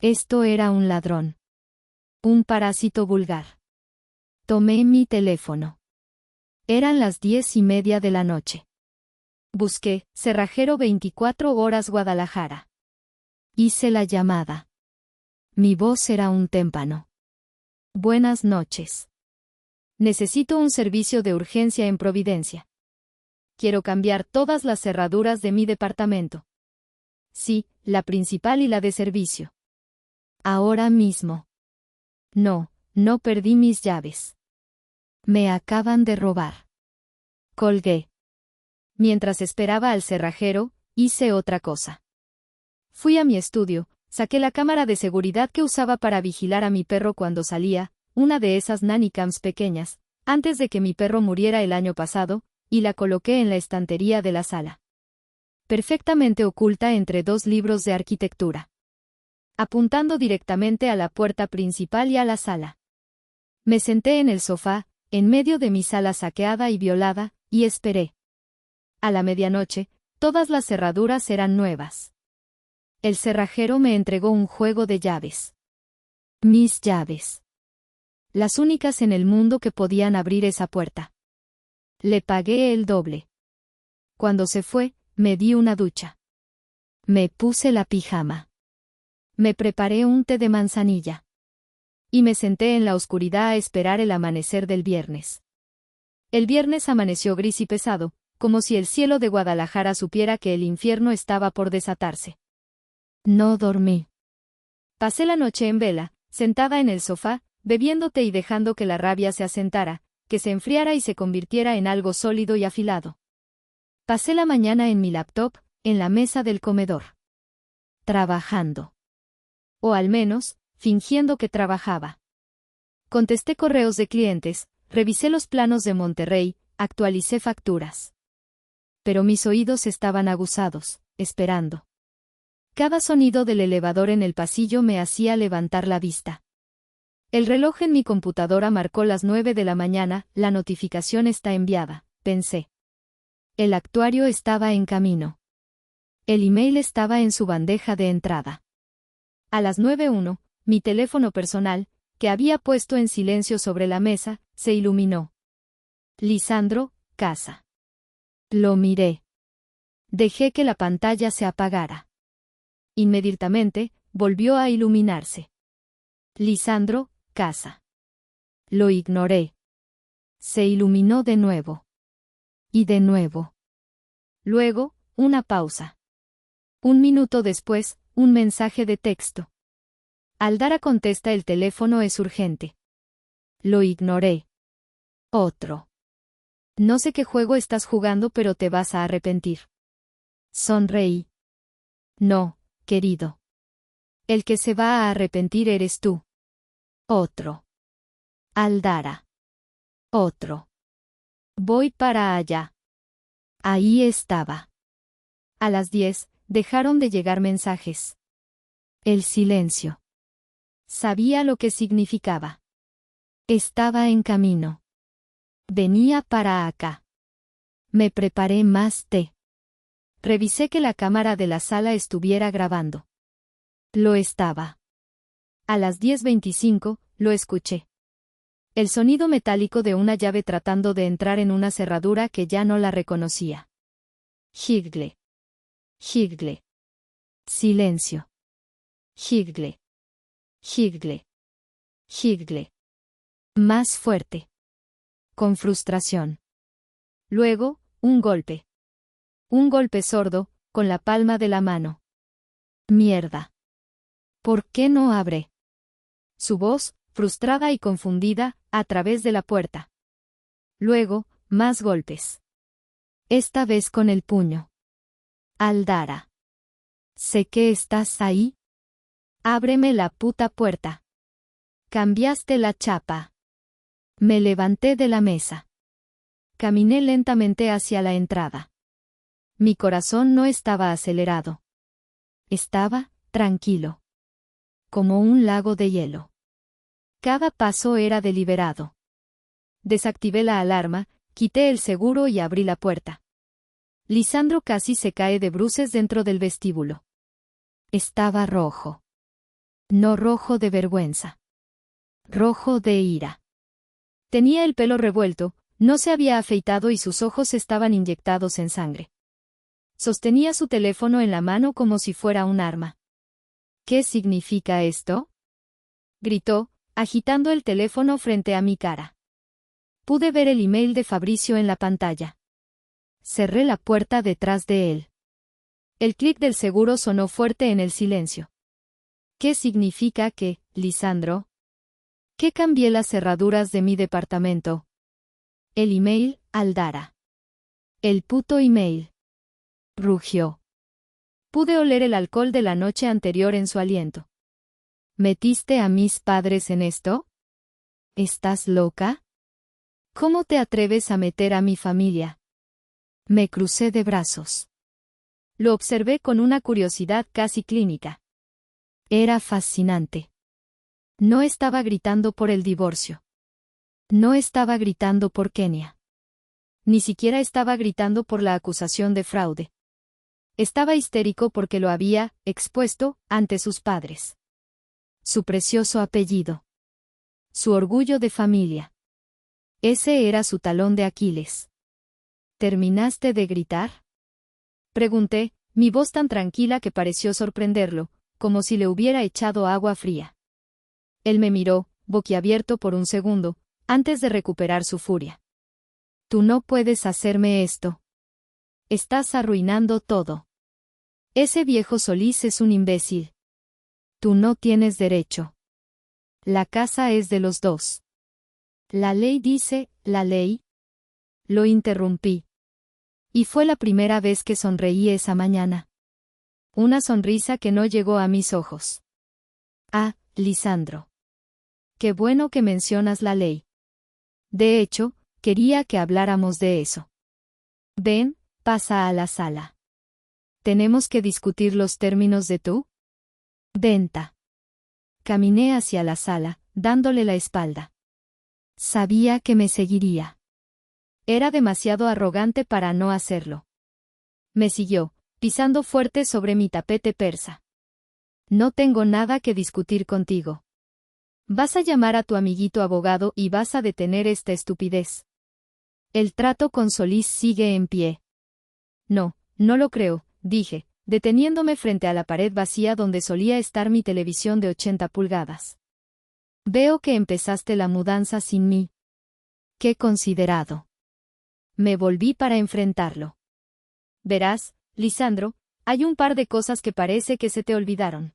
Esto era un ladrón. Un parásito vulgar. Tomé mi teléfono. Eran las 10:30 de la noche. Busqué, Cerrajero 24 horas Guadalajara. Hice la llamada. Mi voz era un témpano. Buenas noches. Necesito un servicio de urgencia en Providencia. Quiero cambiar todas las cerraduras de mi departamento. Sí, la principal y la de servicio. Ahora mismo. No, no perdí mis llaves. Me acaban de robar. Colgué. Mientras esperaba al cerrajero, hice otra cosa. Fui a mi estudio, saqué la cámara de seguridad que usaba para vigilar a mi perro cuando salía, una de esas nanny cams pequeñas, antes de que mi perro muriera el año pasado, y la coloqué en la estantería de la sala. Perfectamente oculta entre 2 libros de arquitectura. Apuntando directamente a la puerta principal y a la sala. Me senté en el sofá, en medio de mi sala saqueada y violada, y esperé. A la medianoche, todas las cerraduras eran nuevas. El cerrajero me entregó un juego de llaves. Mis llaves. Las únicas en el mundo que podían abrir esa puerta. Le pagué el doble. Cuando se fue, me di una ducha. Me puse la pijama. Me preparé un té de manzanilla. Y me senté en la oscuridad a esperar el amanecer del viernes. El viernes amaneció gris y pesado, como si el cielo de Guadalajara supiera que el infierno estaba por desatarse. No dormí. Pasé la noche en vela, sentada en el sofá, bebiendo té y dejando que la rabia se asentara, que se enfriara y se convirtiera en algo sólido y afilado. Pasé la mañana en mi laptop, en la mesa del comedor. Trabajando. O al menos, fingiendo que trabajaba. Contesté correos de clientes, revisé los planos de Monterrey, actualicé facturas. Pero mis oídos estaban aguzados, esperando. Cada sonido del elevador en el pasillo me hacía levantar la vista. El reloj en mi computadora marcó las 9 de la mañana, la notificación está enviada, pensé. El actuario estaba en camino. El email estaba en su bandeja de entrada. A las 9:01, mi teléfono personal, que había puesto en silencio sobre la mesa, se iluminó. Lisandro, casa. Lo miré. Dejé que la pantalla se apagara. Inmediatamente, volvió a iluminarse. Lisandro, casa. Lo ignoré. Se iluminó de nuevo. Y de nuevo. Luego, una pausa. 1 minuto después, un mensaje de texto. Aldara contesta el teléfono es urgente. Lo ignoré. Otro. No sé qué juego estás jugando pero te vas a arrepentir. Sonreí. No, querido. El que se va a arrepentir eres tú. Otro. Aldara. Otro. Voy para allá. Ahí estaba. A las 10, dejaron de llegar mensajes. El silencio. Sabía lo que significaba. Estaba en camino. Venía para acá. Me preparé más té. Revisé que la cámara de la sala estuviera grabando. Lo estaba. A las 10:25, lo escuché. El sonido metálico de una llave tratando de entrar en una cerradura que ya no la reconocía. Higle. Higle. Silencio. Higle. Higle. Higle. Más fuerte. Con frustración. Luego, un golpe. Un golpe sordo, con la palma de la mano. Mierda. ¿Por qué no abre? Su voz, frustrada y confundida, a través de la puerta. Luego, más golpes. Esta vez con el puño. Aldara. Sé que estás ahí. Ábreme la puta puerta. Cambiaste la chapa. Me levanté de la mesa. Caminé lentamente hacia la entrada. Mi corazón no estaba acelerado. Estaba, tranquilo. Como un lago de hielo. Cada paso era deliberado. Desactivé la alarma, quité el seguro y abrí la puerta. Lisandro casi se cae de bruces dentro del vestíbulo. Estaba rojo. No rojo de vergüenza. Rojo de ira. Tenía el pelo revuelto, no se había afeitado y sus ojos estaban inyectados en sangre. Sostenía su teléfono en la mano como si fuera un arma. ¿Qué significa esto?, gritó, agitando el teléfono frente a mi cara. Pude ver el email de Fabricio en la pantalla. Cerré la puerta detrás de él. El clic del seguro sonó fuerte en el silencio. ¿Qué significa que, Lisandro? ¿Qué cambié las cerraduras de mi departamento? El email, Aldara. El puto email. Rugió. Pude oler el alcohol de la noche anterior en su aliento. ¿Metiste a mis padres en esto? ¿Estás loca? ¿Cómo te atreves a meter a mi familia? Me crucé de brazos. Lo observé con una curiosidad casi clínica. Era fascinante. No estaba gritando por el divorcio. No estaba gritando por Kenia. Ni siquiera estaba gritando por la acusación de fraude. Estaba histérico porque lo había expuesto ante sus padres. Su precioso apellido. Su orgullo de familia. Ese era su talón de Aquiles. ¿Terminaste de gritar?, pregunté, mi voz tan tranquila que pareció sorprenderlo, como si le hubiera echado agua fría. Él me miró, boquiabierto por un segundo, antes de recuperar su furia. Tú no puedes hacerme esto. Estás arruinando todo. Ese viejo Solís es un imbécil. Tú no tienes derecho. La casa es de los dos. La ley dice, ¿la ley? Lo interrumpí. Y fue la primera vez que sonreí esa mañana. Una sonrisa que no llegó a mis ojos. Ah, Lisandro. Qué bueno que mencionas la ley. De hecho, quería que habláramos de eso. Ven, pasa a la sala. ¿Tenemos que discutir los términos de tu venta? Caminé hacia la sala, dándole la espalda. Sabía que me seguiría. Era demasiado arrogante para no hacerlo. Me siguió, pisando fuerte sobre mi tapete persa. No tengo nada que discutir contigo. Vas a llamar a tu amiguito abogado y vas a detener esta estupidez. El trato con Solís sigue en pie. No, no lo creo, dije, deteniéndome frente a la pared vacía donde solía estar mi televisión de 80 pulgadas. Veo que empezaste la mudanza sin mí. Qué considerado. Me volví para enfrentarlo. Verás, Lisandro, hay un par de cosas que parece que se te olvidaron.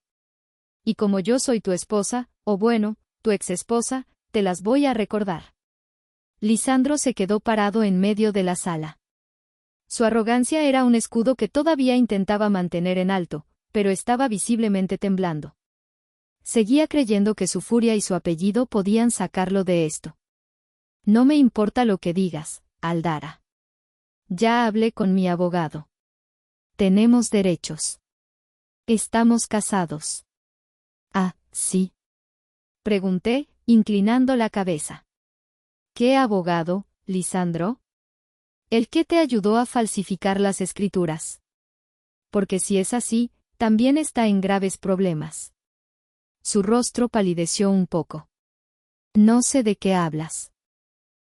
Y como yo soy tu esposa, o bueno, tu exesposa, te las voy a recordar. Lisandro se quedó parado en medio de la sala. Su arrogancia era un escudo que todavía intentaba mantener en alto, pero estaba visiblemente temblando. Seguía creyendo que su furia y su apellido podían sacarlo de esto. No me importa lo que digas, Aldara. Ya hablé con mi abogado. Tenemos derechos. Estamos casados. Ah, sí. Pregunté, inclinando la cabeza. ¿Qué abogado, Lisandro? ¿El que te ayudó a falsificar las escrituras? Porque si es así, también está en graves problemas. Su rostro palideció un poco. No sé de qué hablas.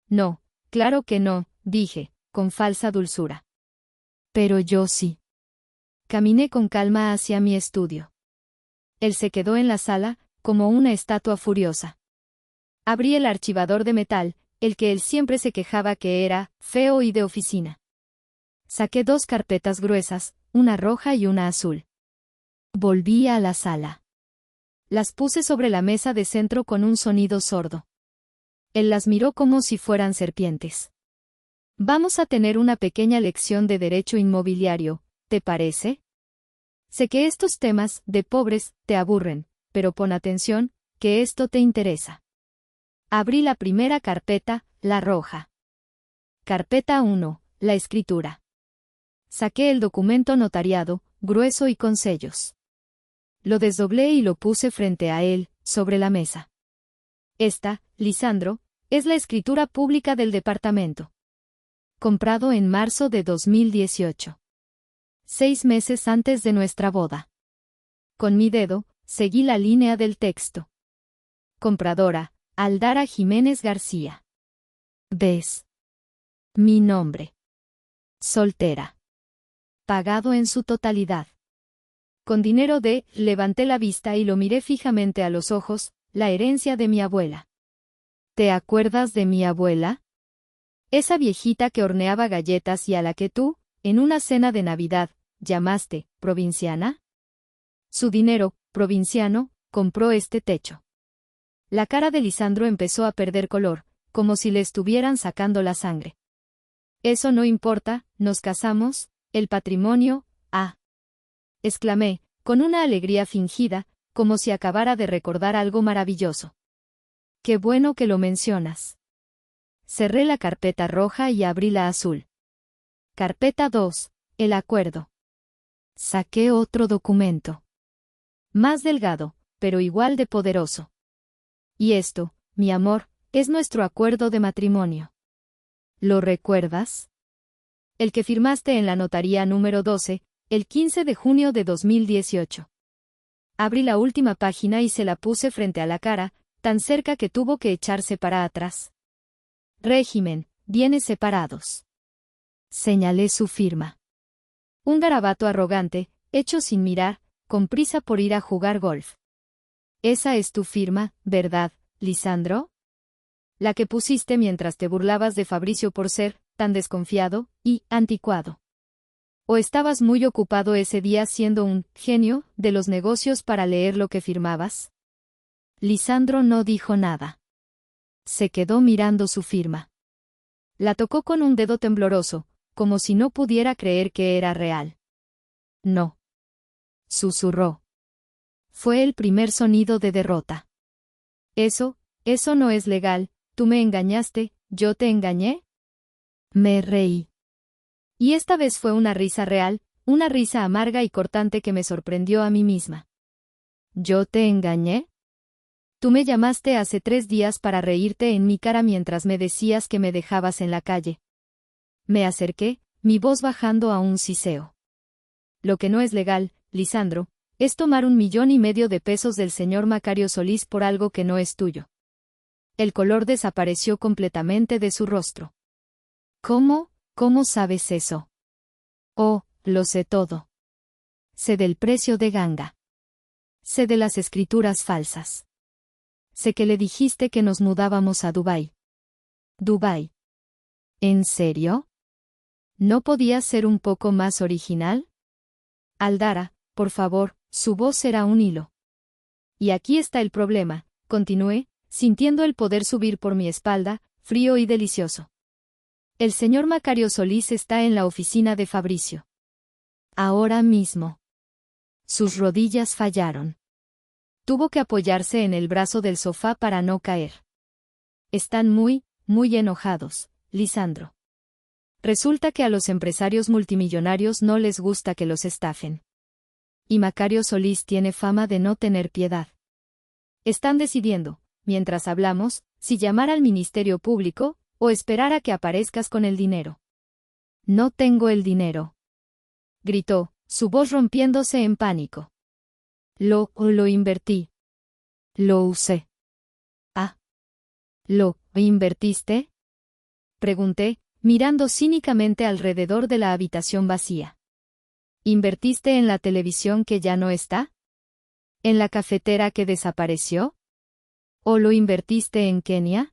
No, claro que no, dije, con falsa dulzura. Pero yo sí. Caminé con calma hacia mi estudio. Él se quedó en la sala, como una estatua furiosa. Abrí el archivador de metal, el que él siempre se quejaba que era feo y de oficina. Saqué 2 carpetas gruesas, una roja y una azul. Volví a la sala. Las puse sobre la mesa de centro con un sonido sordo. Él las miró como si fueran serpientes. Vamos a tener una pequeña lección de derecho inmobiliario, ¿te parece? Sé que estos temas, de pobres, te aburren, pero pon atención, que esto te interesa. Abrí la primera carpeta, la roja. Carpeta 1, la escritura. Saqué el documento notariado, grueso y con sellos. Lo desdoblé y lo puse frente a él, sobre la mesa. Esta, Lisandro, es la escritura pública del departamento. Comprado en marzo de 2018. 6 meses antes de nuestra boda. con mi dedo, seguí la línea del texto. Compradora, Aldara Jiménez García. ¿Ves? Mi nombre. Soltera. Pagado en su totalidad. Con dinero de, levanté la vista y lo miré fijamente a los ojos, la herencia de mi abuela. ¿Te acuerdas de mi abuela? Esa viejita que horneaba galletas y a la que tú, en una cena de Navidad, llamaste, provinciana. Su dinero, provinciano, compró este techo. La cara de Lisandro empezó a perder color, como si le estuvieran sacando la sangre. Eso no importa, nos casamos, el patrimonio, exclamé, con una alegría fingida, como si acabara de recordar algo maravilloso. Qué bueno que lo mencionas. Cerré la carpeta roja y abrí la azul. Carpeta 2, el acuerdo. Saqué otro documento. Más delgado, pero igual de poderoso. Y esto, mi amor, es nuestro acuerdo de matrimonio. ¿Lo recuerdas? El que firmaste en la notaría número 12, el 15 de junio de 2018. Abrí la última página y se la puse frente a la cara, tan cerca que tuvo que echarse para atrás. Régimen, bienes separados. Señalé su firma. Un garabato arrogante, hecho sin mirar, con prisa por ir a jugar golf. Esa es tu firma, ¿verdad, Lisandro? La que pusiste mientras te burlabas de Fabricio por ser tan desconfiado y anticuado. ¿O estabas muy ocupado ese día siendo un genio de los negocios para leer lo que firmabas? Lisandro no dijo nada. Se quedó mirando su firma. La tocó con un dedo tembloroso, como si no pudiera creer que era real. No. Susurró. Fue el primer sonido de derrota. Eso no es legal, tú me engañaste, ¿yo te engañé? Me reí. Y esta vez fue una risa real, una risa amarga y cortante que me sorprendió a mí misma. ¿Yo te engañé? Tú me llamaste hace 3 días para reírte en mi cara mientras me decías que me dejabas en la calle. Me acerqué, mi voz bajando a un siseo. Lo que no es legal, Lisandro, es tomar 1,5 millones de pesos del señor Macario Solís por algo que no es tuyo. El color desapareció completamente de su rostro. ¿Cómo? ¿Cómo sabes eso? Oh, lo sé todo. Sé del precio de ganga. Sé de las escrituras falsas. Sé que le dijiste que nos mudábamos a Dubái. ¿Dubái? ¿En serio? ¿No podías ser un poco más original? Aldara, por favor, su voz será un hilo. Y aquí está el problema, continué, sintiendo el poder subir por mi espalda, frío y delicioso. El señor Macario Solís está en la oficina de Fabricio. Ahora mismo. Sus rodillas fallaron. Tuvo que apoyarse en el brazo del sofá para no caer. Están muy enojados, Lisandro. Resulta que a los empresarios multimillonarios no les gusta que los estafen. Y Macario Solís tiene fama de no tener piedad. Están decidiendo, mientras hablamos, si llamar al Ministerio Público, o esperar a que aparezcas con el dinero. No tengo el dinero. Gritó, su voz rompiéndose en pánico. Lo invertí. Lo usé. ¿Lo invertiste? Pregunté, mirando cínicamente alrededor de la habitación vacía. ¿Invertiste en la televisión que ya no está? ¿En la cafetera que desapareció? ¿O lo invertiste en Kenia?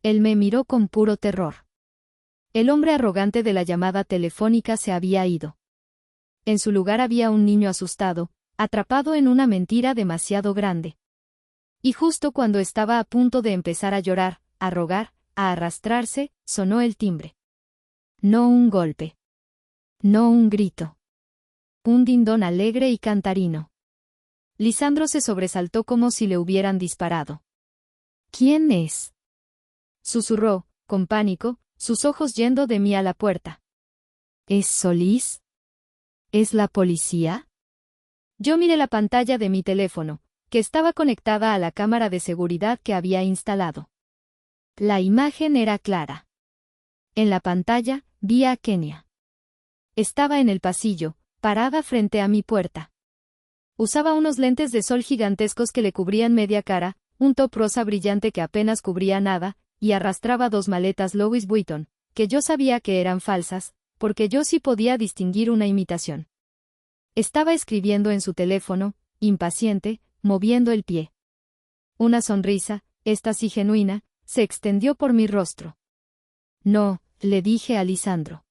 Él me miró con puro terror. El hombre arrogante de la llamada telefónica se había ido. En su lugar había un niño asustado, atrapado en una mentira demasiado grande. Y justo cuando estaba a punto de empezar a llorar, a rogar, a arrastrarse, sonó el timbre. No un golpe. No un grito. Un dindón alegre y cantarino. Lisandro se sobresaltó como si le hubieran disparado. ¿Quién es? Susurró, con pánico, sus ojos yendo de mí a la puerta. ¿Es Solís? ¿Es la policía? Yo miré la pantalla de mi teléfono, que estaba conectada a la cámara de seguridad que había instalado. La imagen era clara. En la pantalla, vi a Kenia. Estaba en el pasillo, parada frente a mi puerta. Usaba unos lentes de sol gigantescos que le cubrían media cara, un top rosa brillante que apenas cubría nada, y arrastraba 2 maletas Louis Vuitton, que yo sabía que eran falsas, porque yo sí podía distinguir una imitación. Estaba escribiendo en su teléfono, impaciente, moviendo el pie. Una sonrisa, esta sí genuina, se extendió por mi rostro. No, le dije a Lisandro.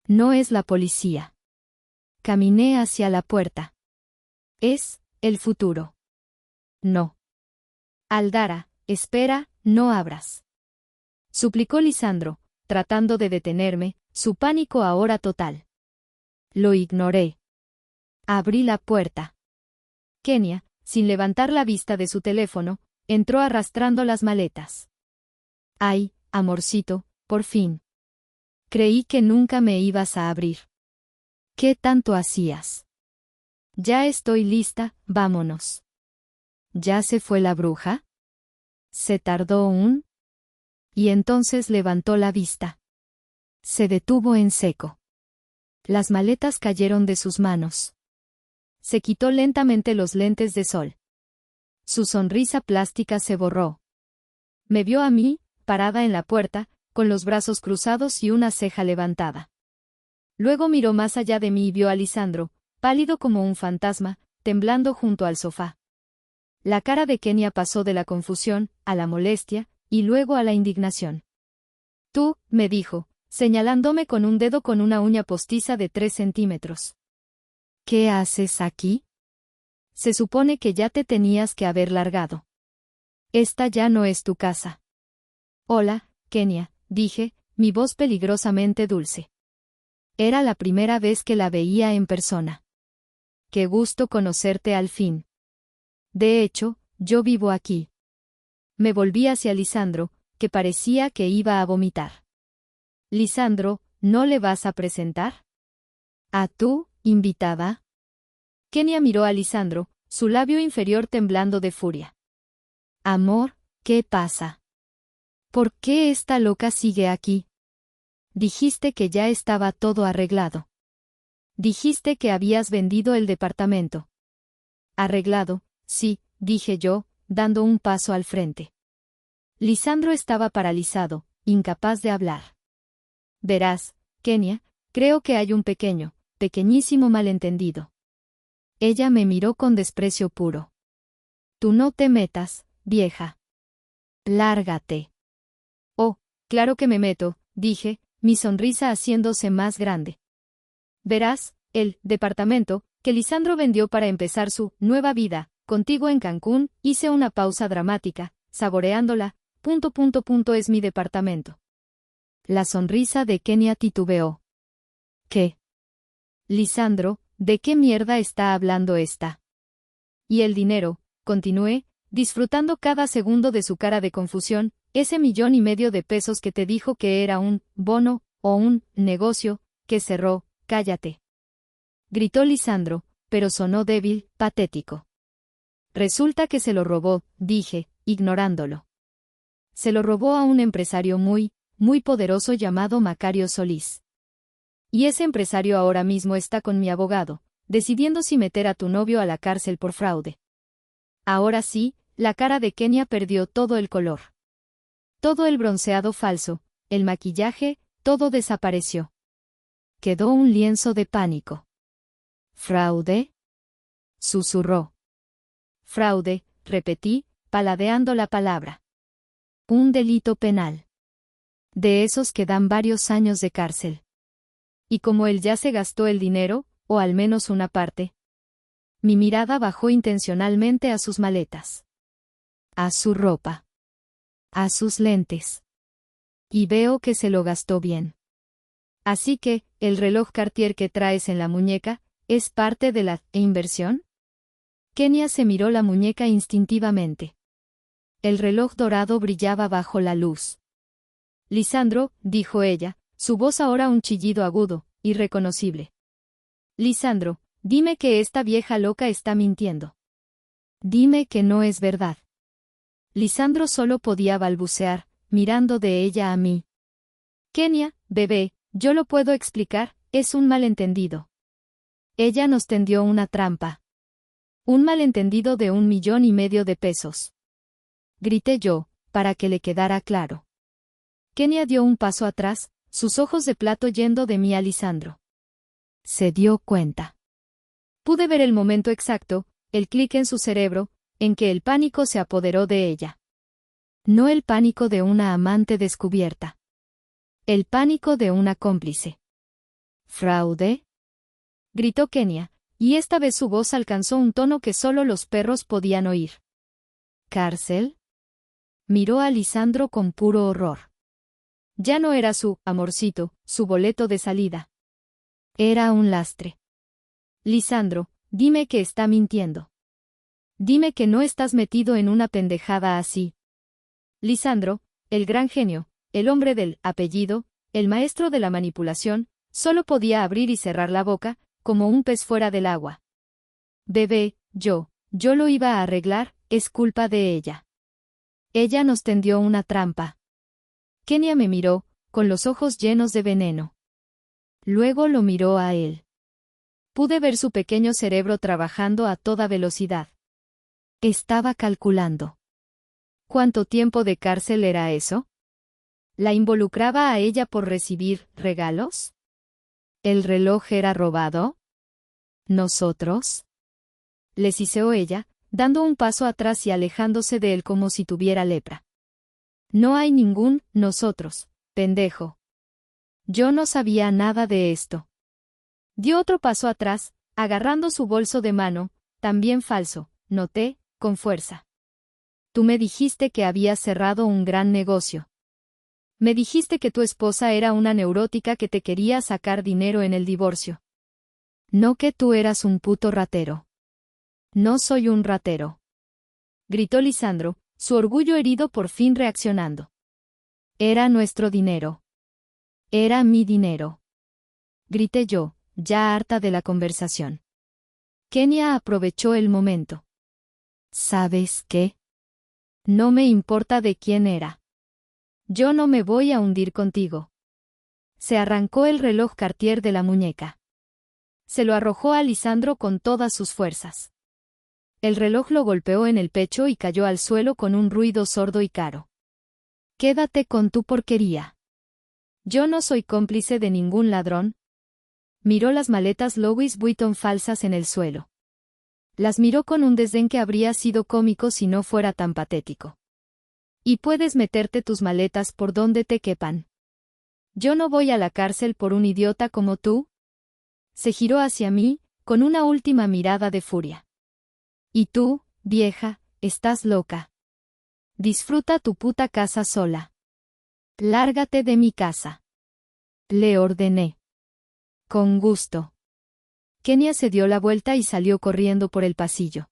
No es la policía. Caminé hacia la puerta. Es el futuro. No. Aldara, espera, no abras. Suplicó Lisandro, tratando de detenerme, su pánico ahora total. Lo ignoré. Abrí la puerta. Kenia, sin levantar la vista de su teléfono, entró arrastrando las maletas. Ay, amorcito, por fin. Creí que nunca me ibas a abrir. ¿Qué tanto hacías? Ya estoy lista, vámonos. ¿Ya se fue la bruja? ¿Se tardó un? Y entonces levantó la vista. Se detuvo en seco. Las maletas cayeron de sus manos. Se quitó lentamente los lentes de sol. Su sonrisa plástica se borró. Me vio a mí, parada en la puerta, con los brazos cruzados y una ceja levantada. Luego miró más allá de mí y vio a Lisandro, pálido como un fantasma, temblando junto al sofá. La cara de Kenia pasó de la confusión, a la molestia, y luego a la indignación. Tú, me dijo, señalándome con un dedo con una uña postiza de 3 centímetros. ¿Qué haces aquí? Se supone que ya te tenías que haber largado. Esta ya no es tu casa. Hola, Kenia, dije, mi voz peligrosamente dulce. Era la primera vez que la veía en persona. Qué gusto conocerte al fin. De hecho, yo vivo aquí. Me volví hacia Lisandro, que parecía que iba a vomitar. Lisandro, ¿no le vas a presentar? ¿A tú, invitada? Kenia miró a Lisandro, su labio inferior temblando de furia. Amor, ¿qué pasa? ¿Por qué esta loca sigue aquí? Dijiste que ya estaba todo arreglado. Dijiste que habías vendido el departamento. Arreglado, sí, dije yo, dando un paso al frente. Lisandro estaba paralizado, incapaz de hablar. Verás, Kenia, creo que hay un pequeñísimo malentendido. Ella me miró con desprecio puro. Tú no te metas, vieja. Lárgate. Oh, claro que me meto, dije, mi sonrisa haciéndose más grande. Verás, el departamento que Lisandro vendió para empezar su nueva vida contigo en Cancún, hice una pausa dramática, saboreándola, es mi departamento. La sonrisa de Kenia titubeó. ¿Qué? Lisandro, ¿de qué mierda está hablando esta? Y el dinero, continué, disfrutando cada segundo de su cara de confusión, ese 1,5 millones de pesos que te dijo que era un bono, o un negocio, que cerró, cállate. Gritó Lisandro, pero sonó débil, patético. Resulta que se lo robó, dije, ignorándolo. Se lo robó a un empresario muy poderoso llamado Macario Solís. Y ese empresario ahora mismo está con mi abogado, decidiendo si meter a tu novio a la cárcel por fraude. Ahora sí, la cara de Kenia perdió todo el color. Todo el bronceado falso, el maquillaje, todo desapareció. Quedó un lienzo de pánico. ¿Fraude? Susurró. Fraude, repetí, paladeando la palabra. Un delito penal. De esos que dan varios años de cárcel. Y como él ya se gastó el dinero, o al menos una parte. Mi mirada bajó intencionalmente a sus maletas. A su ropa. A sus lentes. Y veo que se lo gastó bien. Así que, ¿el reloj Cartier que traes en la muñeca es parte de la inversión? Kenia se miró la muñeca instintivamente. El reloj dorado brillaba bajo la luz. Lisandro, dijo ella, su voz ahora un chillido agudo, irreconocible. Lisandro, dime que esta vieja loca está mintiendo. Dime que no es verdad. Lisandro solo podía balbucear, mirando de ella a mí. Kenia, bebé, yo lo puedo explicar, es un malentendido. Ella nos tendió una trampa. Un malentendido de 1,5 millones de pesos. Grité yo, para que le quedara claro. Kenia dio un paso atrás, sus ojos de plato yendo de mí a Lisandro. Se dio cuenta. Pude ver el momento exacto, el clic en su cerebro, en que el pánico se apoderó de ella. No el pánico de una amante descubierta. El pánico de una cómplice. ¿Fraude? Gritó Kenia, y esta vez su voz alcanzó un tono que solo los perros podían oír. ¿Cárcel? Miró a Lisandro con puro horror. Ya no era su amorcito, su boleto de salida. Era un lastre. Lisandro, dime que está mintiendo. Dime que no estás metido en una pendejada así. Lisandro, el gran genio, el hombre del apellido, el maestro de la manipulación, solo podía abrir y cerrar la boca, como un pez fuera del agua. Bebé, yo lo iba a arreglar, es culpa de ella. Ella nos tendió una trampa. Kenia me miró, con los ojos llenos de veneno. Luego lo miró a él. Pude ver su pequeño cerebro trabajando a toda velocidad. Estaba calculando. ¿Cuánto tiempo de cárcel era eso? ¿La involucraba a ella por recibir regalos? ¿El reloj era robado? ¿Nosotros? Le siseó ella, dando un paso atrás y alejándose de él como si tuviera lepra. No hay ningún nosotros, pendejo. Yo no sabía nada de esto. Dio otro paso atrás, agarrando su bolso de mano, también falso, noté, con fuerza. Tú me dijiste que habías cerrado un gran negocio. Me dijiste que tu esposa era una neurótica que te quería sacar dinero en el divorcio. No que tú eras un puto ratero. No soy un ratero. Gritó Lisandro, su orgullo herido por fin reaccionando. Era nuestro dinero. Era mi dinero. Grité yo, ya harta de la conversación. Kenia aprovechó el momento. ¿Sabes qué? No me importa de quién era. Yo no me voy a hundir contigo. Se arrancó el reloj Cartier de la muñeca. Se lo arrojó a Lisandro con todas sus fuerzas. El reloj lo golpeó en el pecho y cayó al suelo con un ruido sordo y caro. Quédate con tu porquería. Yo no soy cómplice de ningún ladrón. Miró las maletas Louis Vuitton falsas en el suelo. Las miró con un desdén que habría sido cómico si no fuera tan patético. Y puedes meterte tus maletas por donde te quepan. Yo no voy a la cárcel por un idiota como tú. Se giró hacia mí, con una última mirada de furia. Y tú, vieja, estás loca. Disfruta tu puta casa sola. Lárgate de mi casa. Le ordené. Con gusto. Kenia se dio la vuelta y salió corriendo por el pasillo.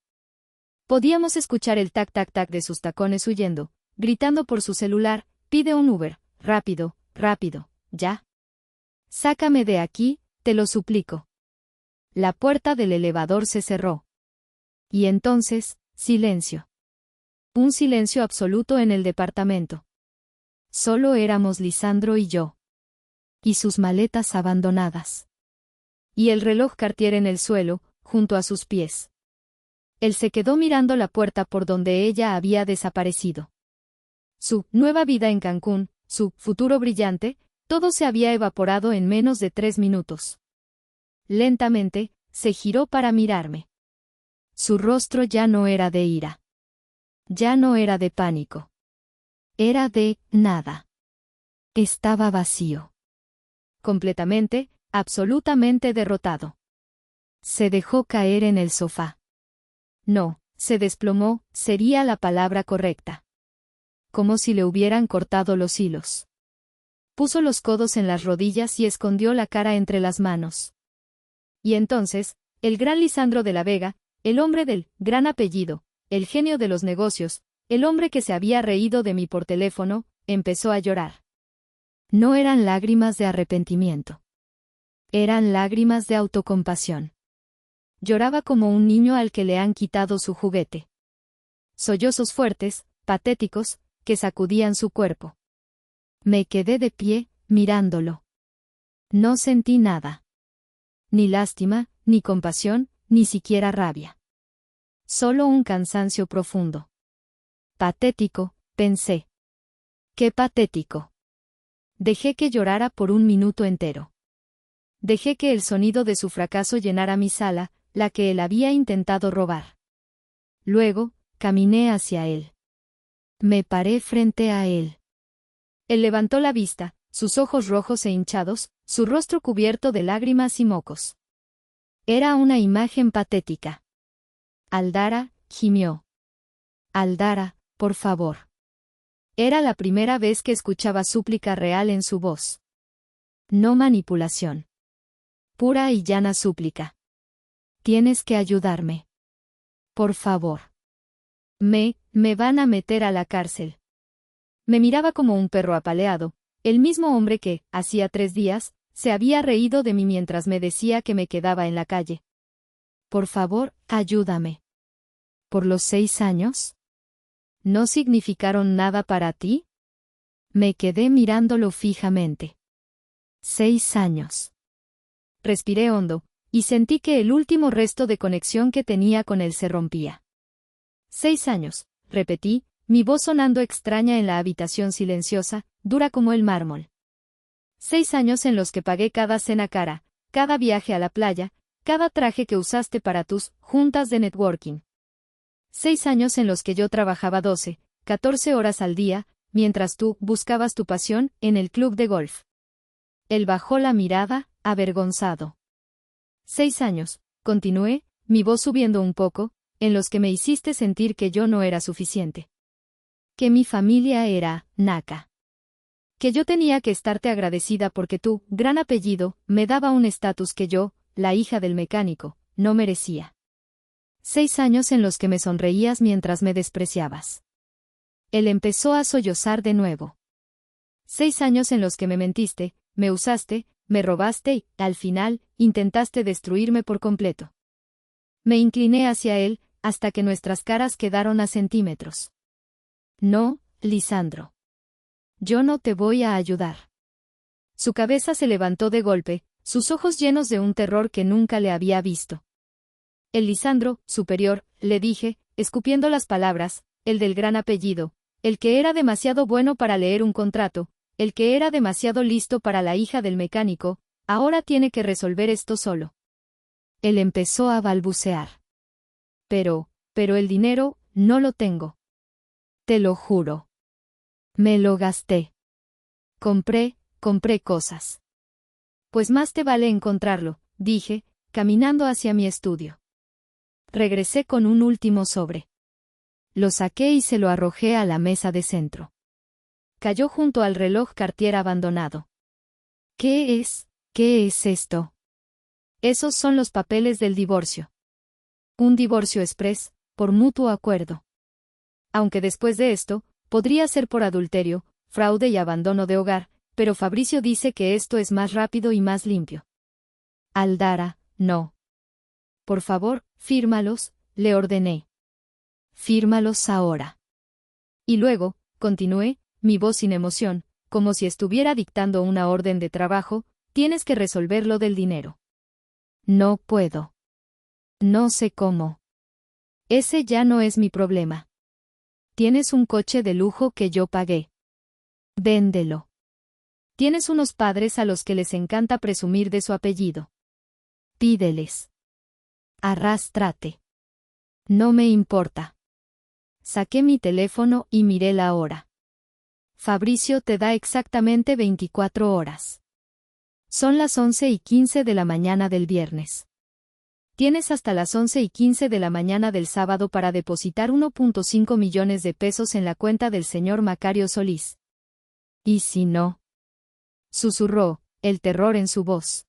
Podíamos escuchar el tac-tac-tac de sus tacones huyendo, gritando por su celular, pide un Uber, rápido, rápido, ya. Sácame de aquí, te lo suplico. La puerta del elevador se cerró. Y entonces, silencio. Un silencio absoluto en el departamento. Solo éramos Lisandro y yo. Y sus maletas abandonadas. Y el reloj Cartier en el suelo, junto a sus pies. Él se quedó mirando la puerta por donde ella había desaparecido. Su nueva vida en Cancún, su futuro brillante, todo se había evaporado en menos de 3 minutos. Lentamente, se giró para mirarme. Su rostro ya no era de ira. Ya no era de pánico. Era de nada. Estaba vacío. Completamente, absolutamente derrotado. Se dejó caer en el sofá. No, se desplomó, sería la palabra correcta. Como si le hubieran cortado los hilos. Puso los codos en las rodillas y escondió la cara entre las manos. Y entonces, el gran Lisandro de la Vega, el hombre del gran apellido, el genio de los negocios, el hombre que se había reído de mí por teléfono, empezó a llorar. No eran lágrimas de arrepentimiento. Eran lágrimas de autocompasión. Lloraba como un niño al que le han quitado su juguete. Sollozos fuertes, patéticos, que sacudían su cuerpo. Me quedé de pie, mirándolo. No sentí nada. Ni lástima, ni compasión, ni siquiera rabia. Solo un cansancio profundo. Patético, pensé. Qué patético. Dejé que llorara por un minuto entero. Dejé que el sonido de su fracaso llenara mi sala, la que él había intentado robar. Luego, caminé hacia él. Me paré frente a él. Él levantó la vista, sus ojos rojos e hinchados, su rostro cubierto de lágrimas y mocos. Era una imagen patética. Aldara, gimió. Aldara, por favor. Era la primera vez que escuchaba súplica real en su voz. No manipulación. Pura y llana súplica. Tienes que ayudarme. Por favor. Me van a meter a la cárcel. Me miraba como un perro apaleado, el mismo hombre que, hacía 3 días, se había reído de mí mientras me decía que me quedaba en la calle. Por favor, ayúdame. ¿Por los 6 años? ¿No significaron nada para ti? Me quedé mirándolo fijamente. 6 años. Respiré hondo, y sentí que el último resto de conexión que tenía con él se rompía. 6 años, repetí, mi voz sonando extraña en la habitación silenciosa, dura como el mármol. 6 años en los que pagué cada cena cara, cada viaje a la playa, cada traje que usaste para tus juntas de networking. 6 años en los que yo trabajaba 12, 14 horas al día, mientras tú buscabas tu pasión en el club de golf. Él bajó la mirada, avergonzado. 6 años, continué, mi voz subiendo un poco, en los que me hiciste sentir que yo no era suficiente. Que mi familia era naca. Que yo tenía que estarte agradecida porque tu gran apellido me daba un estatus que yo, la hija del mecánico, no merecía. 6 años en los que me sonreías mientras me despreciabas. Él empezó a sollozar de nuevo. 6 años en los que me mentiste, me usaste, me robaste y, al final, intentaste destruirme por completo. Me incliné hacia él, hasta que nuestras caras quedaron a centímetros. No, Lisandro. Yo no te voy a ayudar. Su cabeza se levantó de golpe, sus ojos llenos de un terror que nunca le había visto. El Lisandro, superior, le dije, escupiendo las palabras, el del gran apellido, el que era demasiado bueno para leer un contrato, el que era demasiado listo para la hija del mecánico, ahora tiene que resolver esto solo. Él empezó a balbucear. Pero el dinero, no lo tengo. Te lo juro. Me lo gasté. Compré cosas. Pues más te vale encontrarlo, dije, caminando hacia mi estudio. Regresé con un último sobre. Lo saqué y se lo arrojé a la mesa de centro. Cayó junto al reloj Cartier abandonado. ¿Qué es esto? Esos son los papeles del divorcio. Un divorcio express, por mutuo acuerdo. Aunque después de esto, podría ser por adulterio, fraude y abandono de hogar, pero Fabricio dice que esto es más rápido y más limpio. Aldara, no. Por favor, fírmalos, le ordené. Fírmalos ahora. Y luego, continué, mi voz sin emoción, como si estuviera dictando una orden de trabajo, tienes que resolver lo del dinero. No puedo. No sé cómo. Ese ya no es mi problema. Tienes un coche de lujo que yo pagué. Véndelo. Tienes unos padres a los que les encanta presumir de su apellido. Pídeles. Arrástrate. No me importa. Saqué mi teléfono y miré la hora. Fabricio te da exactamente 24 horas. Son las 11:15 de la mañana del viernes. Tienes hasta las 11:15 de la mañana del sábado para depositar 1.5 millones de pesos en la cuenta del señor Macario Solís. ¿Y si no? Susurró, el terror en su voz.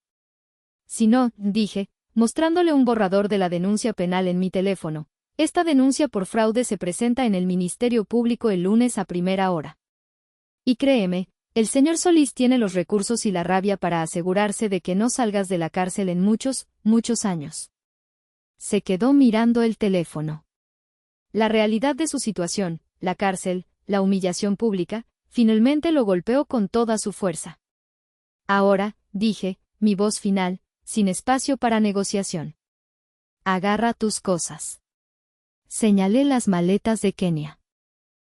Si no, dije, mostrándole un borrador de la denuncia penal en mi teléfono. Esta denuncia por fraude se presenta en el Ministerio Público el lunes a primera hora. Y créeme, el señor Solís tiene los recursos y la rabia para asegurarse de que no salgas de la cárcel en muchos, muchos años. Se quedó mirando el teléfono. La realidad de su situación, la cárcel, la humillación pública, finalmente lo golpeó con toda su fuerza. Ahora, dije, mi voz final, sin espacio para negociación. Agarra tus cosas. Señalé las maletas de Kenia.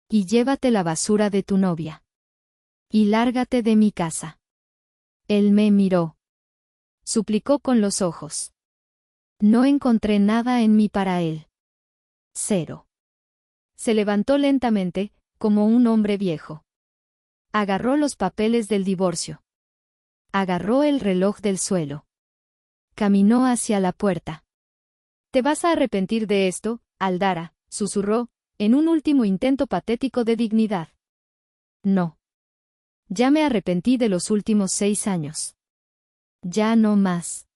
Y llévate la basura de tu novia. Y lárgate de mi casa. Él me miró. Suplicó con los ojos. No encontré nada en mí para él. Cero. Se levantó lentamente, como un hombre viejo. Agarró los papeles del divorcio. Agarró el reloj del suelo. Caminó hacia la puerta. «Te vas a arrepentir de esto, Aldara», susurró, en un último intento patético de dignidad. No. Ya me arrepentí de los últimos 6 años. Ya no más.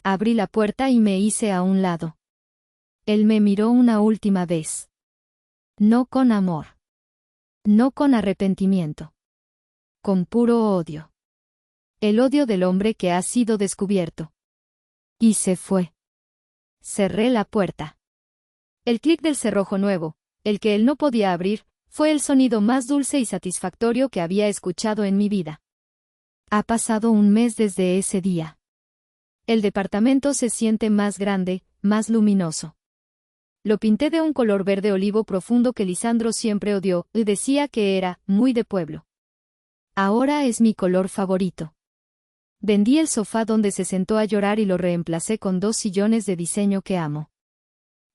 Abrí la puerta y me hice a un lado. Él me miró una última vez. No con amor. No con arrepentimiento. Con puro odio. El odio del hombre que ha sido descubierto. Y se fue. Cerré la puerta. El clic del cerrojo nuevo, el que él no podía abrir, fue el sonido más dulce y satisfactorio que había escuchado en mi vida. Ha pasado un mes desde ese día. El departamento se siente más grande, más luminoso. Lo pinté de un color verde olivo profundo que Lisandro siempre odió, y decía que era muy de pueblo. Ahora es mi color favorito. Vendí el sofá donde se sentó a llorar y lo reemplacé con 2 sillones de diseño que amo.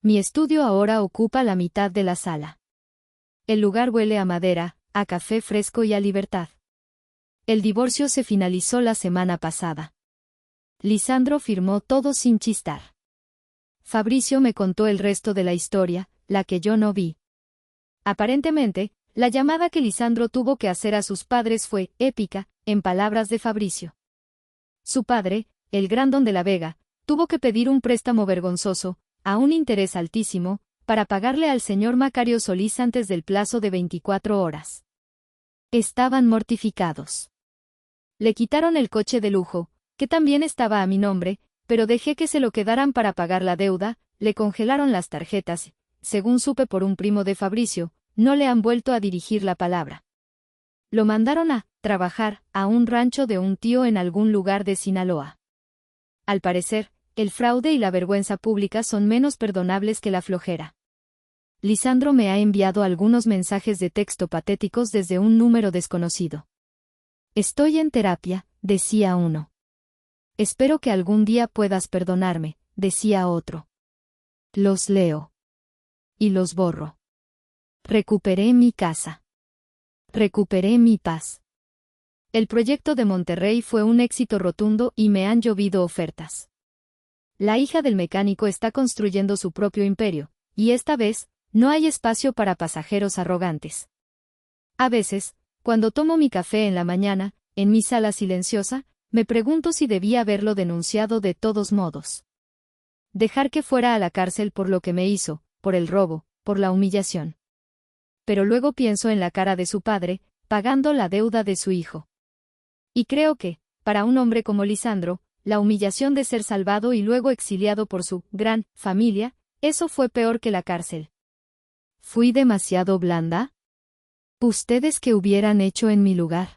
Mi estudio ahora ocupa la mitad de la sala. El lugar huele a madera, a café fresco y a libertad. El divorcio se finalizó la semana pasada. Lisandro firmó todo sin chistar. Fabricio me contó el resto de la historia, la que yo no vi. Aparentemente, la llamada que Lisandro tuvo que hacer a sus padres fue épica, en palabras de Fabricio. Su padre, el gran don de la Vega, tuvo que pedir un préstamo vergonzoso, a un interés altísimo, para pagarle al señor Macario Solís antes del plazo de 24 horas. Estaban mortificados. Le quitaron el coche de lujo, que también estaba a mi nombre, pero dejé que se lo quedaran para pagar la deuda, le congelaron las tarjetas, según supe por un primo de Fabricio, no le han vuelto a dirigir la palabra. Lo mandaron a trabajar a un rancho de un tío en algún lugar de Sinaloa. Al parecer, el fraude y la vergüenza pública son menos perdonables que la flojera. Lisandro me ha enviado algunos mensajes de texto patéticos desde un número desconocido. Estoy en terapia, decía uno. Espero que algún día puedas perdonarme, decía otro. Los leo. Y los borro. Recuperé mi casa. Recuperé mi paz. El proyecto de Monterrey fue un éxito rotundo y me han llovido ofertas. La hija del mecánico está construyendo su propio imperio, y esta vez, no hay espacio para pasajeros arrogantes. A veces, cuando tomo mi café en la mañana, en mi sala silenciosa, me pregunto si debía haberlo denunciado de todos modos. Dejar que fuera a la cárcel por lo que me hizo, por el robo, por la humillación. Pero luego pienso en la cara de su padre, pagando la deuda de su hijo. Y creo que, para un hombre como Lisandro, la humillación de ser salvado y luego exiliado por su gran familia, eso fue peor que la cárcel. ¿Fui demasiado blanda? ¿Ustedes qué hubieran hecho en mi lugar?